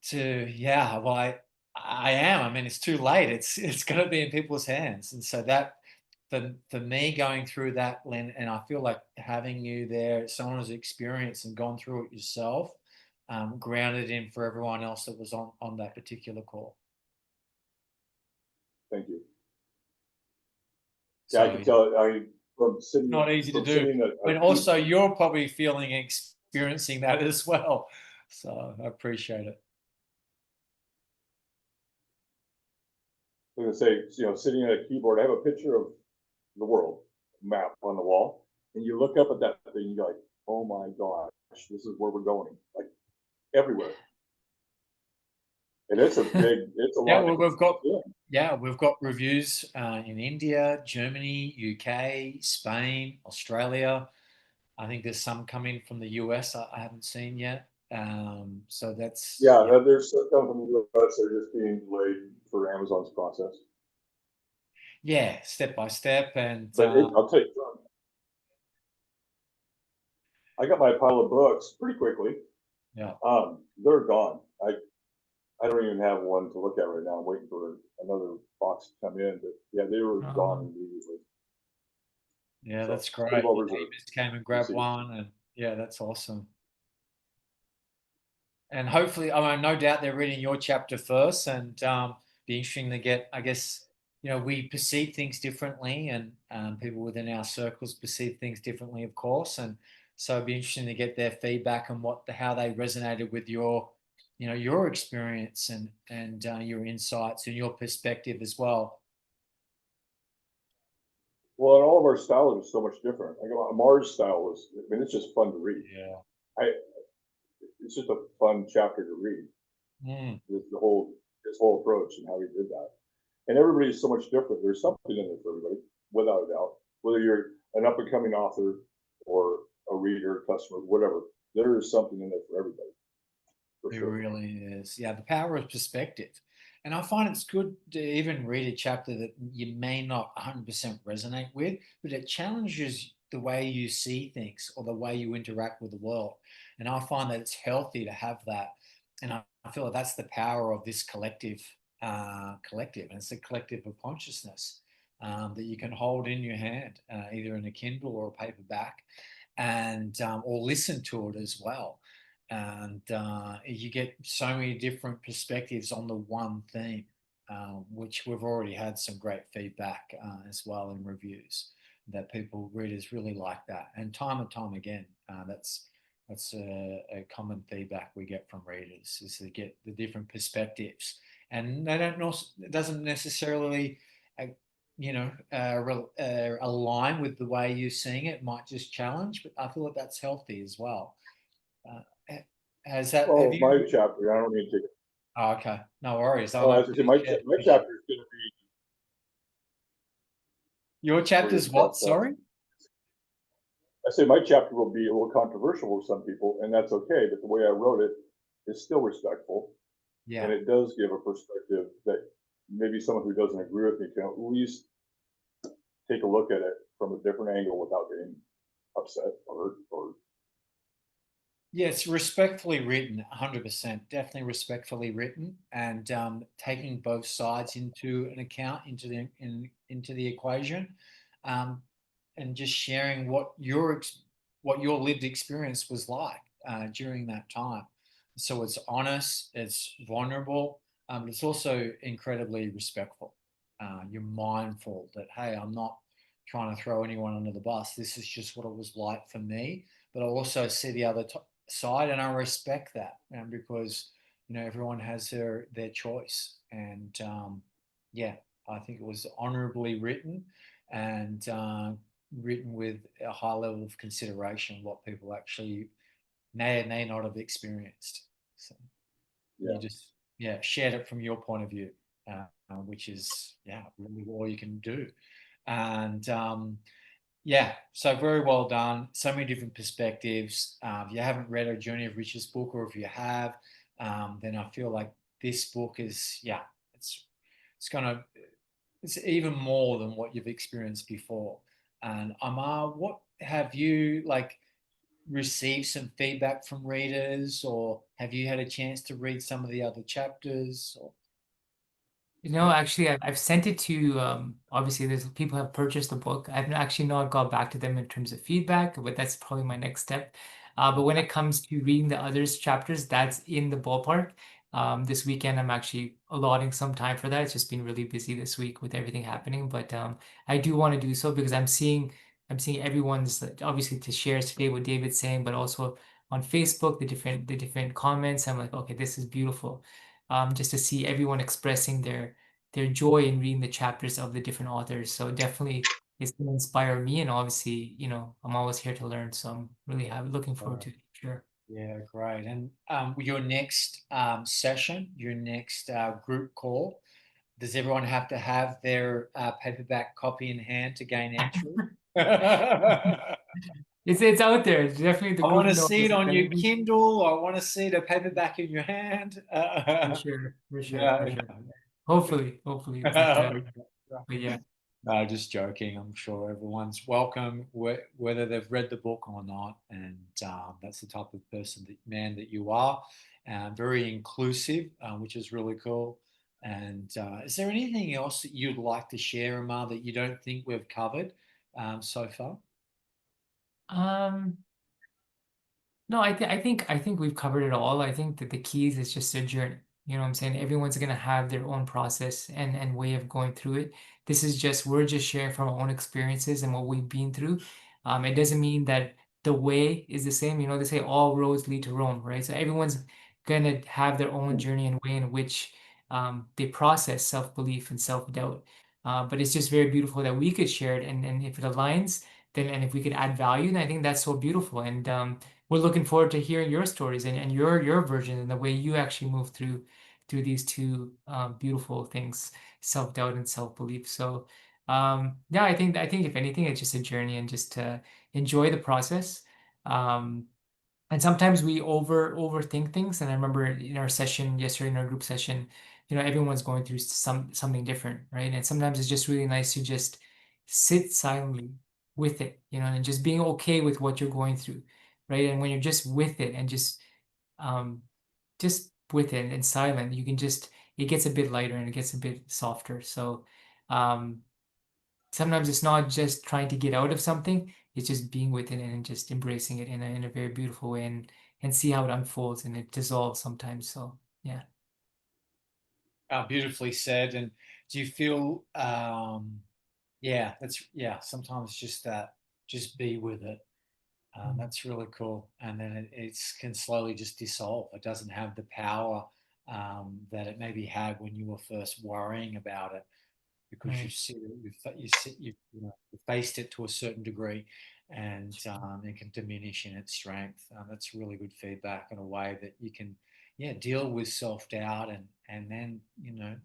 [SPEAKER 1] to, yeah, well, I am. I mean, it's too late. It's going to be in people's hands. And so that, for me going through that, Lynn, and I feel like having you there, someone who's experienced and gone through it yourself, grounded in for everyone else that was on that particular call.
[SPEAKER 3] Thank you. Yeah, I
[SPEAKER 1] So
[SPEAKER 3] can tell. From sitting,
[SPEAKER 1] not easy to
[SPEAKER 3] from
[SPEAKER 1] do.
[SPEAKER 3] sitting
[SPEAKER 1] And also you're probably feeling, experiencing that as well. So I appreciate it.
[SPEAKER 3] I'm gonna say, sitting at a keyboard, I have a picture of the world map on the wall, and you look up at that thing, and you're like, oh my gosh, this is where we're going, like everywhere. And it's a
[SPEAKER 1] Yeah,
[SPEAKER 3] lot.
[SPEAKER 1] well, we've got reviews in India, Germany, UK, Spain, Australia. I think there's some coming from the US I haven't seen yet. So that's
[SPEAKER 3] There's some from the US that are just being delayed for Amazon's process.
[SPEAKER 1] yeah, step by step. And
[SPEAKER 3] But I'll tell you, I got my pile of books pretty quickly.
[SPEAKER 1] yeah,
[SPEAKER 3] They're gone. I don't even have one to look at right now. I'm waiting for another box to come in, but yeah, they were gone immediately.
[SPEAKER 1] yeah,
[SPEAKER 3] So,
[SPEAKER 1] that's great.
[SPEAKER 3] pretty well
[SPEAKER 1] Your
[SPEAKER 3] reserved.
[SPEAKER 1] neighbors came and grabbed one, and yeah, that's awesome. And hopefully, I mean, no doubt they're reading your chapter first, and be interesting to get. I guess we perceive things differently, and people within our circles perceive things differently, of course. And so it'd be interesting to get their feedback on how they resonated with your experience and your insights and your perspective as well.
[SPEAKER 3] Well, and all of our styles are so much different. Like Amar's style was, I mean, it's just fun to read.
[SPEAKER 1] Yeah.
[SPEAKER 3] It's just a fun chapter to read.
[SPEAKER 1] Mm.
[SPEAKER 3] His whole approach and how he did that. And everybody's so much different. There's something in there for everybody, without a doubt. Whether you're an up and coming author or a reader, customer, whatever, there is something in there for everybody. For
[SPEAKER 1] It
[SPEAKER 3] sure.
[SPEAKER 1] really is. Yeah, the power of perspective. And I find it's good to even read a chapter that you may not 100% resonate with, but it challenges the way you see things or the way you interact with the world. And I find that it's healthy to have that. And I feel like that's the power of this collective. And it's a collective of consciousness that you can hold in your hand, either in a Kindle or a paperback, and or listen to it as well. And you get so many different perspectives on the one theme, which we've already had some great feedback as well in reviews that readers really like that, and time again, that's a common feedback we get from readers is to get the different perspectives, and they don't know, it doesn't necessarily align with the way you're seeing it. It might just challenge, but I feel like that's healthy as well. Has that?
[SPEAKER 3] Oh,
[SPEAKER 1] Have you?
[SPEAKER 3] my chapter. I don't mean to take it.
[SPEAKER 1] Oh, okay, no worries.
[SPEAKER 3] Oh, as I say, my chapter is going to be.
[SPEAKER 1] Your chapter's what? Sorry.
[SPEAKER 3] I say my chapter will be a little controversial with some people, and that's okay. But the way I wrote it is still respectful,
[SPEAKER 1] Yeah.
[SPEAKER 3] and it does give a perspective that maybe someone who doesn't agree with me can at least take a look at it from a different angle without getting upset or
[SPEAKER 1] Yeah, it's respectfully written, 100%, definitely respectfully written, and taking both sides into an account, into the equation, um, and just sharing what your lived experience was like during that time. So it's honest, it's vulnerable, but it's also incredibly respectful. You're mindful that, hey, I'm not trying to throw anyone under the bus. This is just what it was like for me. But I also see the other side, and I respect that, because everyone has their choice, and yeah, I think it was honorably written, and written with a high level of consideration of what people actually may or may not have experienced. So
[SPEAKER 3] yeah.
[SPEAKER 1] you just shared it from your point of view, which is really all you can do, and yeah, so very well done. So many different perspectives. If you haven't read A Journey of Riches book, or if you have, then I feel like this book is, it's going to it's even more than what you've experienced before. And Amar, what have you like received some feedback from readers, or have you had a chance to read some of the other chapters? Or
[SPEAKER 2] Actually, I've sent it to obviously there's people have purchased the book. I've actually not got back to them in terms of feedback, but that's probably my next step. But when it comes to reading the others chapters, that's in the ballpark. This weekend I'm actually allotting some time for that. It's just been really busy this week with everything happening, but I do want to do so because I'm seeing everyone's obviously to share today what David's saying, but also on Facebook the different comments. I'm like, okay, this is beautiful. Just to see everyone expressing their joy in reading the chapters of the different authors. So definitely it's going to inspire me, and obviously, I'm always here to learn. So I'm really looking forward to it. Sure.
[SPEAKER 1] yeah, great. And your next session, your next group call, does everyone have to have their paperback copy in hand to gain entry? I
[SPEAKER 2] It's out there. It's definitely the
[SPEAKER 1] want
[SPEAKER 2] group
[SPEAKER 1] to see
[SPEAKER 2] knows
[SPEAKER 1] it on
[SPEAKER 2] that
[SPEAKER 1] your
[SPEAKER 2] we
[SPEAKER 1] Kindle. I want to see the paperback in your hand.
[SPEAKER 2] for sure, for sure,
[SPEAKER 1] Yeah,
[SPEAKER 2] for sure. Hopefully,
[SPEAKER 1] yeah.
[SPEAKER 2] but yeah,
[SPEAKER 1] No, just joking. I'm sure everyone's welcome, whether they've read the book or not. And that's the type of man that you are. Very inclusive, which is really cool. And is there anything else that you'd like to share, Amar, that you don't think we've covered so far?
[SPEAKER 2] um, no, I think we've covered it all. I think that the keys is just a journey. You know what I'm saying? Everyone's gonna have their own process and way of going through it. We're just sharing from our own experiences and what we've been through. It doesn't mean that the way is the same. They say all roads lead to Rome, right? So everyone's gonna have their own journey and way in which they process self-belief and self-doubt. But it's just very beautiful that we could share it, and if it aligns, then and if we could add value, then I think that's so beautiful. And we're looking forward to hearing your stories and your version and the way you actually move through these two beautiful things, self-doubt and self-belief. So yeah, I think if anything, it's just a journey and just to enjoy the process. Um, and sometimes we overthink things. And I remember in our session yesterday, in our group session, everyone's going through something different, right? And sometimes it's just really nice to just sit silently with it, and just being okay with what you're going through, right? And when you're just with it and um just with it and silent, it gets a bit lighter and it gets a bit softer. So um sometimes it's not just trying to get out of something, it's just being with it and just embracing it in a very beautiful way, and see how it unfolds and it dissolves sometimes. So yeah.
[SPEAKER 1] Beautifully said. And do you feel, yeah, sometimes just that, just be with it.
[SPEAKER 2] Mm.
[SPEAKER 1] That's really cool. And then it can slowly just dissolve. It doesn't have the power that it maybe had when you were first worrying about it, because
[SPEAKER 2] Right.
[SPEAKER 1] you faced it to a certain degree, and it can diminish in its strength. That's really good feedback in a way that you can, yeah, deal with self-doubt, and then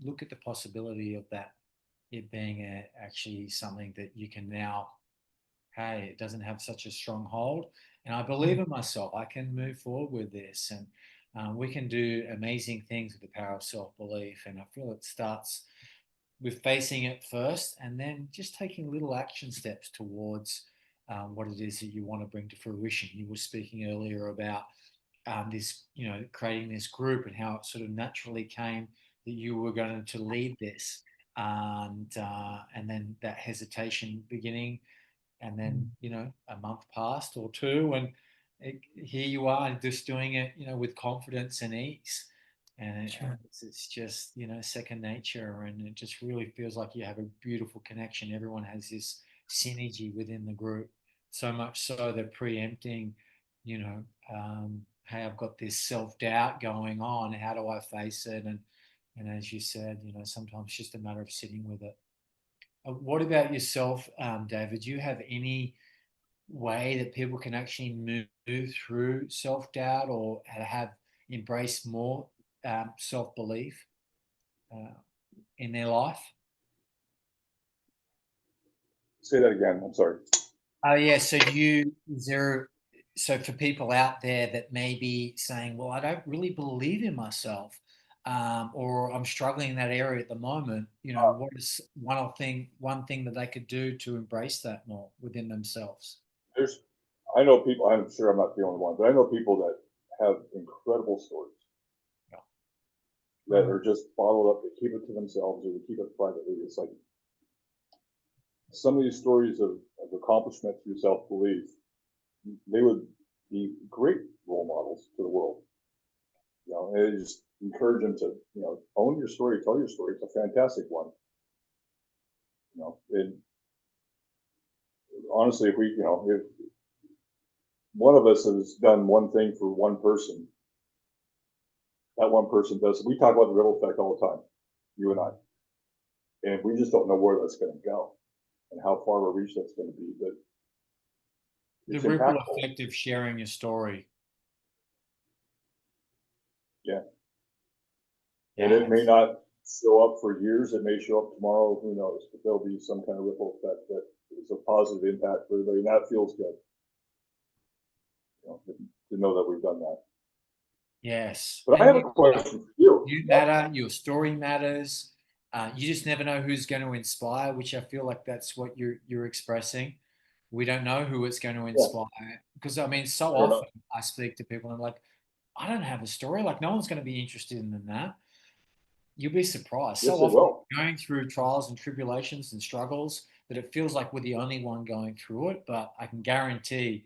[SPEAKER 1] look at the possibility of that, it being actually something that you can now, hey, it doesn't have such a strong hold, and I believe
[SPEAKER 2] Mm.
[SPEAKER 1] in myself. I can move forward with this, and we can do amazing things with the power of self-belief. And I feel it starts with facing it first, and then just taking little action steps towards what it is that you want to bring to fruition. You were speaking earlier about this, creating this group, and how it sort of naturally came that you were going to lead this, and then that hesitation beginning, and then
[SPEAKER 2] Mm.
[SPEAKER 1] a month passed or two, and here you are just doing it, with confidence and ease, and
[SPEAKER 2] Sure.
[SPEAKER 1] it's just second nature, and it just really feels like you have a beautiful connection. Everyone has this synergy within the group, so much so they're preempting, you know hey, I've got this self-doubt going on, how do I face it? And as you said, sometimes it's just a matter of sitting with it. What about yourself, David? Do you have any way that people can actually move through self doubt, or have embraced more self belief uh, in their life?
[SPEAKER 3] Say that again. I'm sorry.
[SPEAKER 1] Oh, yeah. So for people out there that may be saying, well, I don't really believe in myself, or I'm struggling in that area at the moment, what is one thing that they could do to embrace that more within themselves?
[SPEAKER 3] I know people, I'm sure I'm not the only one, but I know people that have incredible stories
[SPEAKER 1] Yeah.
[SPEAKER 3] that are just bottled up. They keep it to themselves or they keep it privately. It's like some of these stories of accomplishment through self-belief, they would be great role models to the world. And I just encourage them to, own your story, tell your story. It's a fantastic one. And honestly, if one of us has done one thing for one person, that one person does. We talk about the ripple effect all the time, you and I, and we just don't know where that's going to go and how far of a reach that's going to be. But
[SPEAKER 1] The
[SPEAKER 3] it's
[SPEAKER 1] ripple
[SPEAKER 3] impactful.
[SPEAKER 1] effect of sharing your story.
[SPEAKER 3] Yeah.
[SPEAKER 1] Yeah,
[SPEAKER 3] And it may not show up for years. It may show up tomorrow. Who knows? But there'll be some kind of ripple effect that is a positive impact for everybody, and that feels good. To know that we've done that.
[SPEAKER 1] yes.
[SPEAKER 3] But I have a question for you.
[SPEAKER 1] You matter. Your story matters. You just never know who's going to inspire, which I feel like that's what you're expressing. We don't know who it's going to inspire because I mean, so often I speak to people and I'm like, I don't have a story. Like, no one's going to be interested in that. You'll be surprised.
[SPEAKER 3] Yes,
[SPEAKER 1] So
[SPEAKER 3] they
[SPEAKER 1] often
[SPEAKER 3] will.
[SPEAKER 1] going through trials and tribulations and struggles that it feels like we're the only one going through it. But I can guarantee,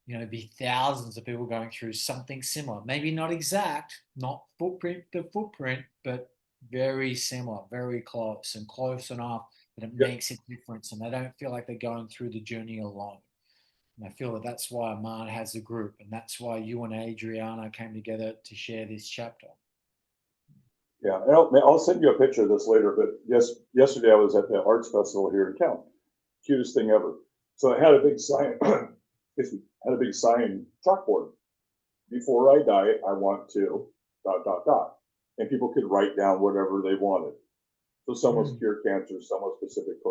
[SPEAKER 1] be thousands of people going through something similar. Maybe not exact, not the footprint, but very similar, very close and close enough that it makes a difference. And they don't feel like they're going through the journey alone. And I feel that that's why Amar has a group. And that's why you and Adriana came together to share this chapter.
[SPEAKER 3] Yeah, and I'll send you a picture of this later. But yesterday I was at the arts festival here in town. Cutest thing ever. So I had a big sign. Excuse me, had a big sign chalkboard. Before I die, I want to ... and people could write down whatever they wanted. So some was cure cancer, some was Pacific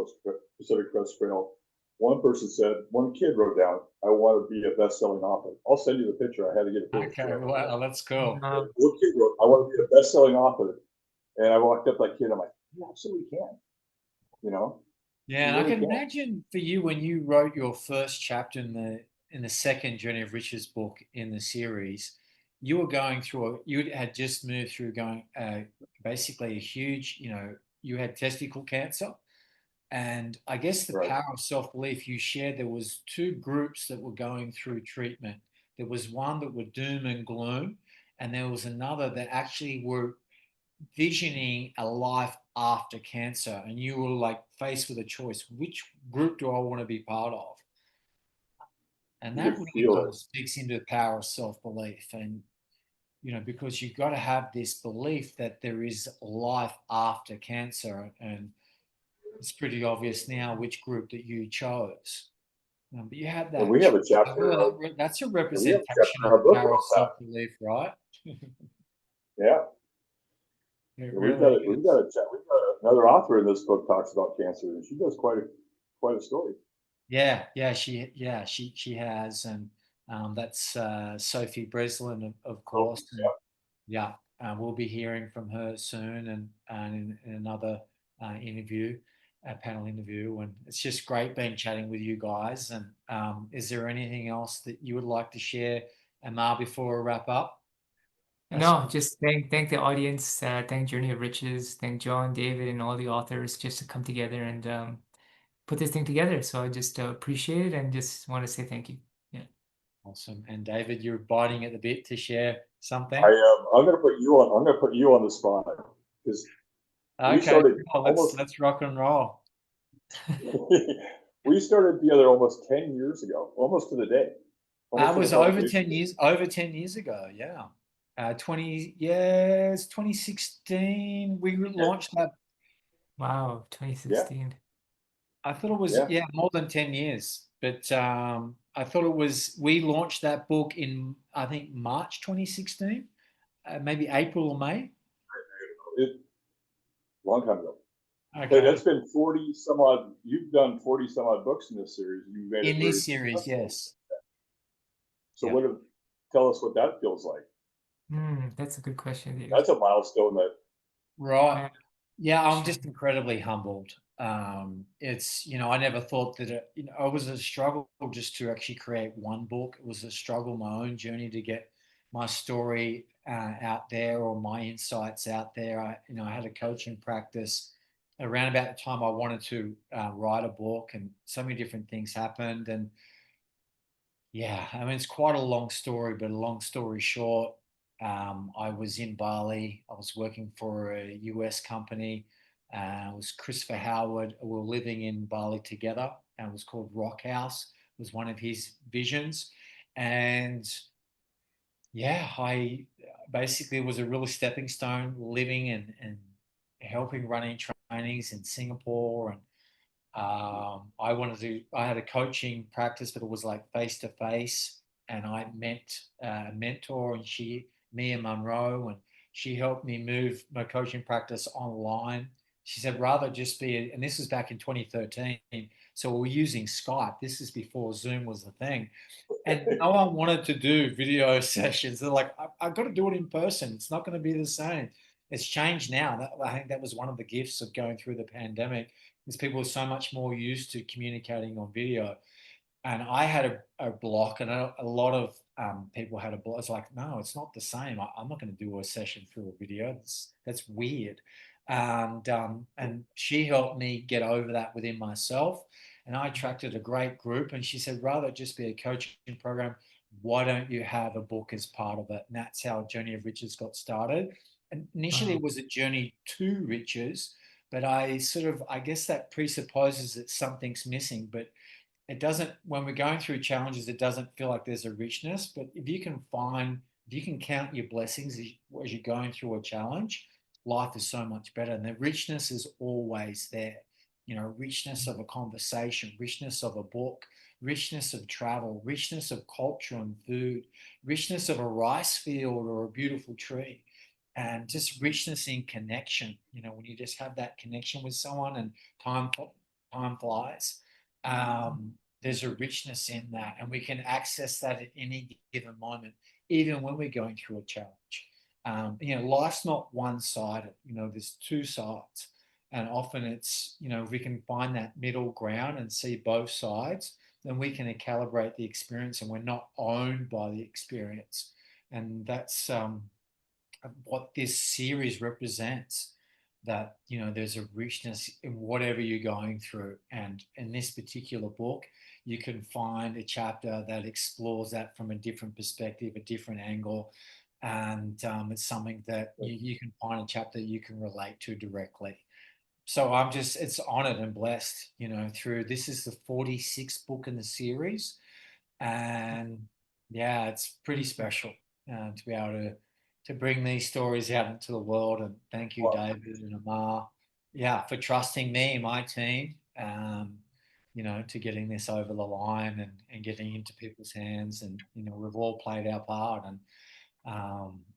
[SPEAKER 3] Crest Trail. One person said, one kid wrote down, I want to be a best-selling author. I'll send you the picture. I had to get a picture.
[SPEAKER 1] Okay, wow, that's cool.
[SPEAKER 3] One kid wrote, I want to be a best-selling author. And I walked up to that kid, I'm like, you absolutely can.
[SPEAKER 1] Yeah, and I can imagine for you when you wrote your first chapter in the second Journey of Riches book in the series, you were going through you had just moved through going basically a huge, you had testicle cancer. And I guess the power of self-belief, you shared there was two groups that were going through treatment. There was one that were doom and gloom, and there was another that actually were visioning a life after cancer, and you were like faced with a choice: which group do I want to be part of? And that really kind of speaks into the power of self-belief. And because you've got to have this belief that there is life after cancer, and it's pretty obvious now which group that you chose. But you had that.
[SPEAKER 3] We have a chapter.
[SPEAKER 1] That's a representation of the power of self-belief, right?
[SPEAKER 3] Yeah. We've got another author in this book talks about cancer, and she does quite a story.
[SPEAKER 1] Yeah, she has, and that's Sophie Breslin, of course. Yeah, we'll be hearing from her soon, and in another interview, a panel interview, and it's just great being chatting with you guys. And is there anything else that you would like to share, Amar, before we wrap up?
[SPEAKER 2] No, just thank the audience, thank Journey of Riches, thank John, David, and all the authors just to come together and put this thing together. So I just appreciate it and just want to say thank you. Yeah.
[SPEAKER 1] Awesome. And David, you're biting at the bit to share something.
[SPEAKER 3] I am. I'm going to put you on the spot because we started.
[SPEAKER 1] Let's rock and roll.
[SPEAKER 3] We started together almost 10 years ago, almost to the day.
[SPEAKER 1] That was over 10 years. Over 10 years ago. Yeah. 2016. We launched that.
[SPEAKER 2] Wow, 2016.
[SPEAKER 3] Yeah.
[SPEAKER 1] I thought it was more than 10 years, but I thought it was. We launched that book in I think March 2016, maybe April or May.
[SPEAKER 3] Long time ago.
[SPEAKER 1] Okay.
[SPEAKER 3] But that's been 40 some odd. You've done 40 some odd books in this series. You've made
[SPEAKER 1] this series, yes.
[SPEAKER 3] So tell us what that feels like.
[SPEAKER 2] That's a good question, David.
[SPEAKER 3] That's a milestone that
[SPEAKER 1] Right.
[SPEAKER 2] Yeah,
[SPEAKER 1] Yeah, I'm
[SPEAKER 2] sure.
[SPEAKER 1] just incredibly humbled. It's, I never thought that it was a struggle just to actually create one book. It was a struggle, my own journey to get my story out there or my insights out there. I had a coaching practice around about the time I wanted to write a book, and so many different things happened. And yeah, I mean, it's quite a long story, but a long story short, I was in Bali. I was working for a US company. It was Christopher Howard. We were living in Bali together, and it was called Rock House. It was one of his visions. And yeah, I basically was a really stepping stone living and helping running trainings in Singapore. And I had a coaching practice, but it was like face to face. And I met a mentor, and Mia Monroe, and she helped me move my coaching practice online. She said, rather just and this was back in 2013. So we were using Skype. This is before Zoom was the thing. And no one wanted to do video sessions. They're like, I've got to do it in person. It's not going to be the same. It's changed now. I think that was one of the gifts of going through the pandemic, is people are so much more used to communicating on video. And I had a block, and a lot of people had a block. It's like, no, it's not the same. I'm not going to do a session through a video. That's weird. And she helped me get over that within myself. And I attracted a great group. And she said, rather just be a coaching program, why don't you have a book as part of it? And that's how Journey of Riches got started. And initially,
[SPEAKER 2] Wow.
[SPEAKER 1] it was a journey to riches, but I guess that presupposes that something's missing. But it doesn't, when we're going through challenges, it doesn't feel like there's a richness. But if you can count your blessings as you're going through a challenge, life is so much better. And the richness is always there. Richness of a conversation, richness of a book, richness of travel, richness of culture and food, richness of a rice field or a beautiful tree, and just richness in connection. When you just have that connection with someone, and time time flies. There's a richness in that, and we can access that at any given moment, even when we're going through a challenge. Life's not one-sided. There's two sides, and often it's, if we can find that middle ground and see both sides, then we can calibrate the experience, and we're not owned by the experience. And that's what this series represents, that there's a richness in whatever you're going through. And in this particular book, you can find a chapter that explores that from a different perspective, a different angle. And it's something that you can find a chapter you can relate to directly. So it's honored and blessed, through this is the 46th book in the series. And yeah, it's pretty special to be able to bring these stories out into the world. And thank you,
[SPEAKER 3] well,
[SPEAKER 1] David and Amar, yeah, for trusting me and my team, to getting this over the line, and getting into people's hands. And we've all played our part. And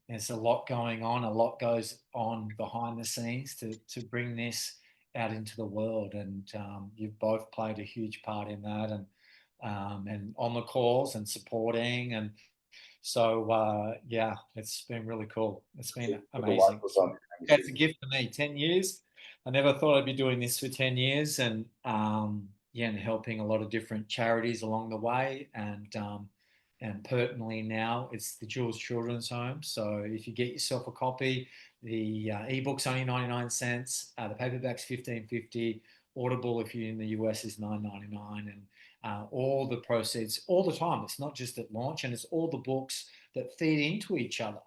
[SPEAKER 1] there's a lot going on. A lot goes on behind the scenes to bring this out into the world. And you've both played a huge part in that. And on the calls and supporting. And so, yeah, it's been really cool. It's been
[SPEAKER 3] there's a lot
[SPEAKER 1] amazing.
[SPEAKER 3] goes on behind the
[SPEAKER 1] It's a
[SPEAKER 3] scenes.
[SPEAKER 1] gift for me. 10 years. I never thought I'd be doing this for 10 years. And yeah, and helping a lot of different charities along the way. And pertinently now, it's the Jules Children's Home. So if you get yourself a copy, the ebook's only 99 cents. The paperback's 15.50. Audible, if you're in the US, is 9.99. And all the proceeds, all the time. It's not just at launch, and it's all the books that feed into each other.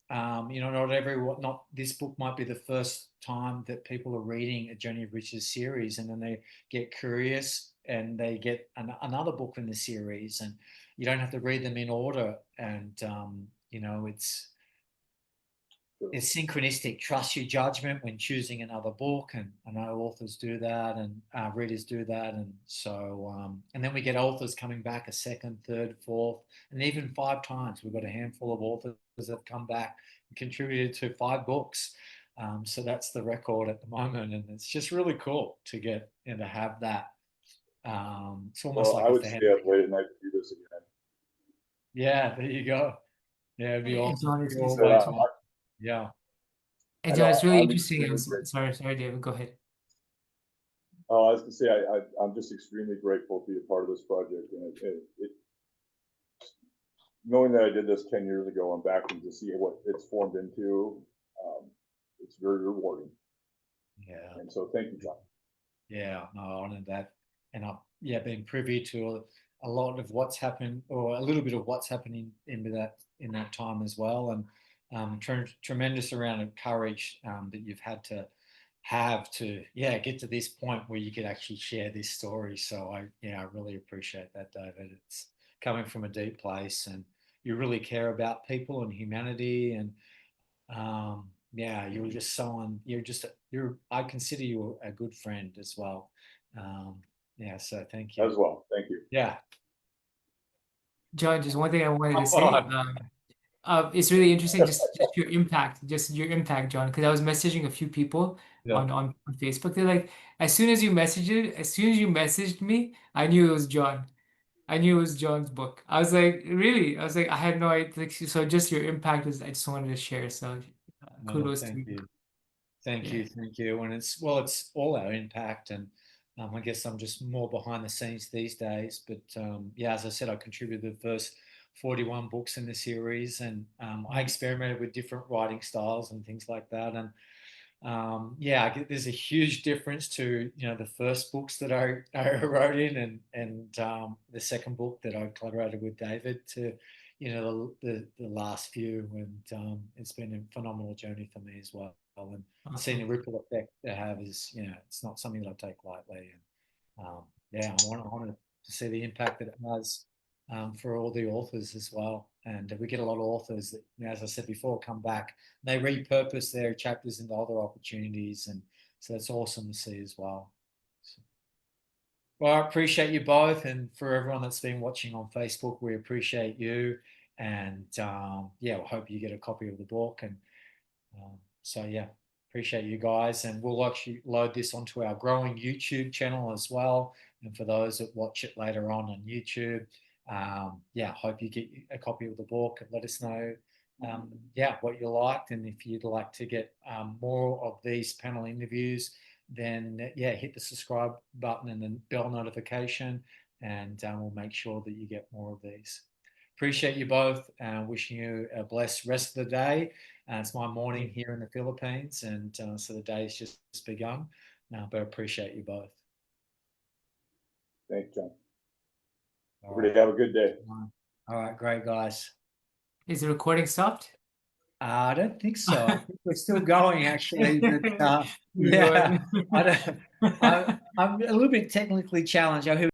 [SPEAKER 1] Not this book might be the first time that people are reading a Journey of Riches series, and then they get curious and they get another book in the series, and you don't have to read them in order. And it's synchronistic. Trust your judgment when choosing another book, and I know authors do that, and readers do that. And so and then we get authors coming back a second, third, fourth, and even 5 times. We've got a handful of authors that have come back and contributed to 5 books. So that's the record at the moment, and it's just really cool to get and to have that. It's almost
[SPEAKER 3] Well,
[SPEAKER 1] like
[SPEAKER 3] I
[SPEAKER 1] a
[SPEAKER 3] would stay
[SPEAKER 1] family.
[SPEAKER 3] up late at night to do this again.
[SPEAKER 1] Yeah, there you go. Yeah, it'd be
[SPEAKER 2] And
[SPEAKER 1] awesome.
[SPEAKER 2] John,
[SPEAKER 1] You're
[SPEAKER 3] So,
[SPEAKER 1] always on. Yeah.
[SPEAKER 2] and
[SPEAKER 3] I
[SPEAKER 2] John,
[SPEAKER 3] know
[SPEAKER 2] it's really
[SPEAKER 3] I'm
[SPEAKER 2] interesting.
[SPEAKER 3] extremely grateful.
[SPEAKER 2] Sorry, David, go ahead.
[SPEAKER 3] Oh, I was gonna say, I'm just extremely grateful to be a part of this project, and knowing that I did this 10 years ago, I'm back and to see what it's formed into. It's very rewarding,
[SPEAKER 1] Yeah.
[SPEAKER 3] and so thank you, John.
[SPEAKER 1] Yeah, no, I honored that. And I've been privy to a lot of what's happened, or a little bit of what's happening in that time as well. And tremendous amount of courage that you've had to have to get to this point where you could actually share this story. So I really appreciate that, David. It's coming from a deep place, and you really care about people and humanity. And you're just someone, I consider you a good friend as well. So thank you.
[SPEAKER 3] As well, thank you.
[SPEAKER 1] Yeah.
[SPEAKER 2] John, just one thing I wanted to
[SPEAKER 1] Come
[SPEAKER 2] say.
[SPEAKER 1] on.
[SPEAKER 2] It's really interesting, just your impact, John. Because I was messaging a few people
[SPEAKER 1] Yeah.
[SPEAKER 2] on Facebook. They're like, as soon as you messaged me, I knew it was John. I knew it was John's book. I was like, really? I was like, I had no idea. Like, so just your impact is, I just wanted to share. So
[SPEAKER 1] No,
[SPEAKER 2] kudos to
[SPEAKER 1] thank
[SPEAKER 2] you.
[SPEAKER 1] you. Thank
[SPEAKER 2] Yeah.
[SPEAKER 1] you. Thank you. And it's all our impact. And I guess I'm just more behind the scenes these days. But as I said, I contributed the first 41 books in the series, and I experimented with different writing styles and things like that. And there's a huge difference to the first books that I wrote in, and the second book that I collaborated with David to the last few, and it's been a phenomenal journey for me as well. And seeing the ripple effect they have is it's not something that I take lightly. And I'm honored to see the impact that it has for all the authors as well. And we get a lot of authors that, as I said before, come back. They repurpose their chapters into other opportunities, and so that's awesome to see as well. So, well, I appreciate you both, and for everyone that's been watching on Facebook, we appreciate you. And we hope you get a copy of the book. And appreciate you guys, and we'll actually load this onto our growing YouTube channel as well. And for those that watch it later on YouTube, hope you get a copy of the book and let us know what you liked, and if you'd like to get more of these panel interviews, then hit the subscribe button and the bell notification, and we'll make sure that you get more of these. Appreciate you both. Wishing you a blessed rest of the day. It's my morning here in the Philippines, and so the day's just begun. But I appreciate you both.
[SPEAKER 3] Thanks, John.
[SPEAKER 1] Right.
[SPEAKER 3] Have a good day.
[SPEAKER 1] All right, great, guys.
[SPEAKER 2] Is the recording stopped?
[SPEAKER 1] I don't think so. I think we're still going, actually. But
[SPEAKER 2] We're going.
[SPEAKER 1] I'm a little bit technically challenged.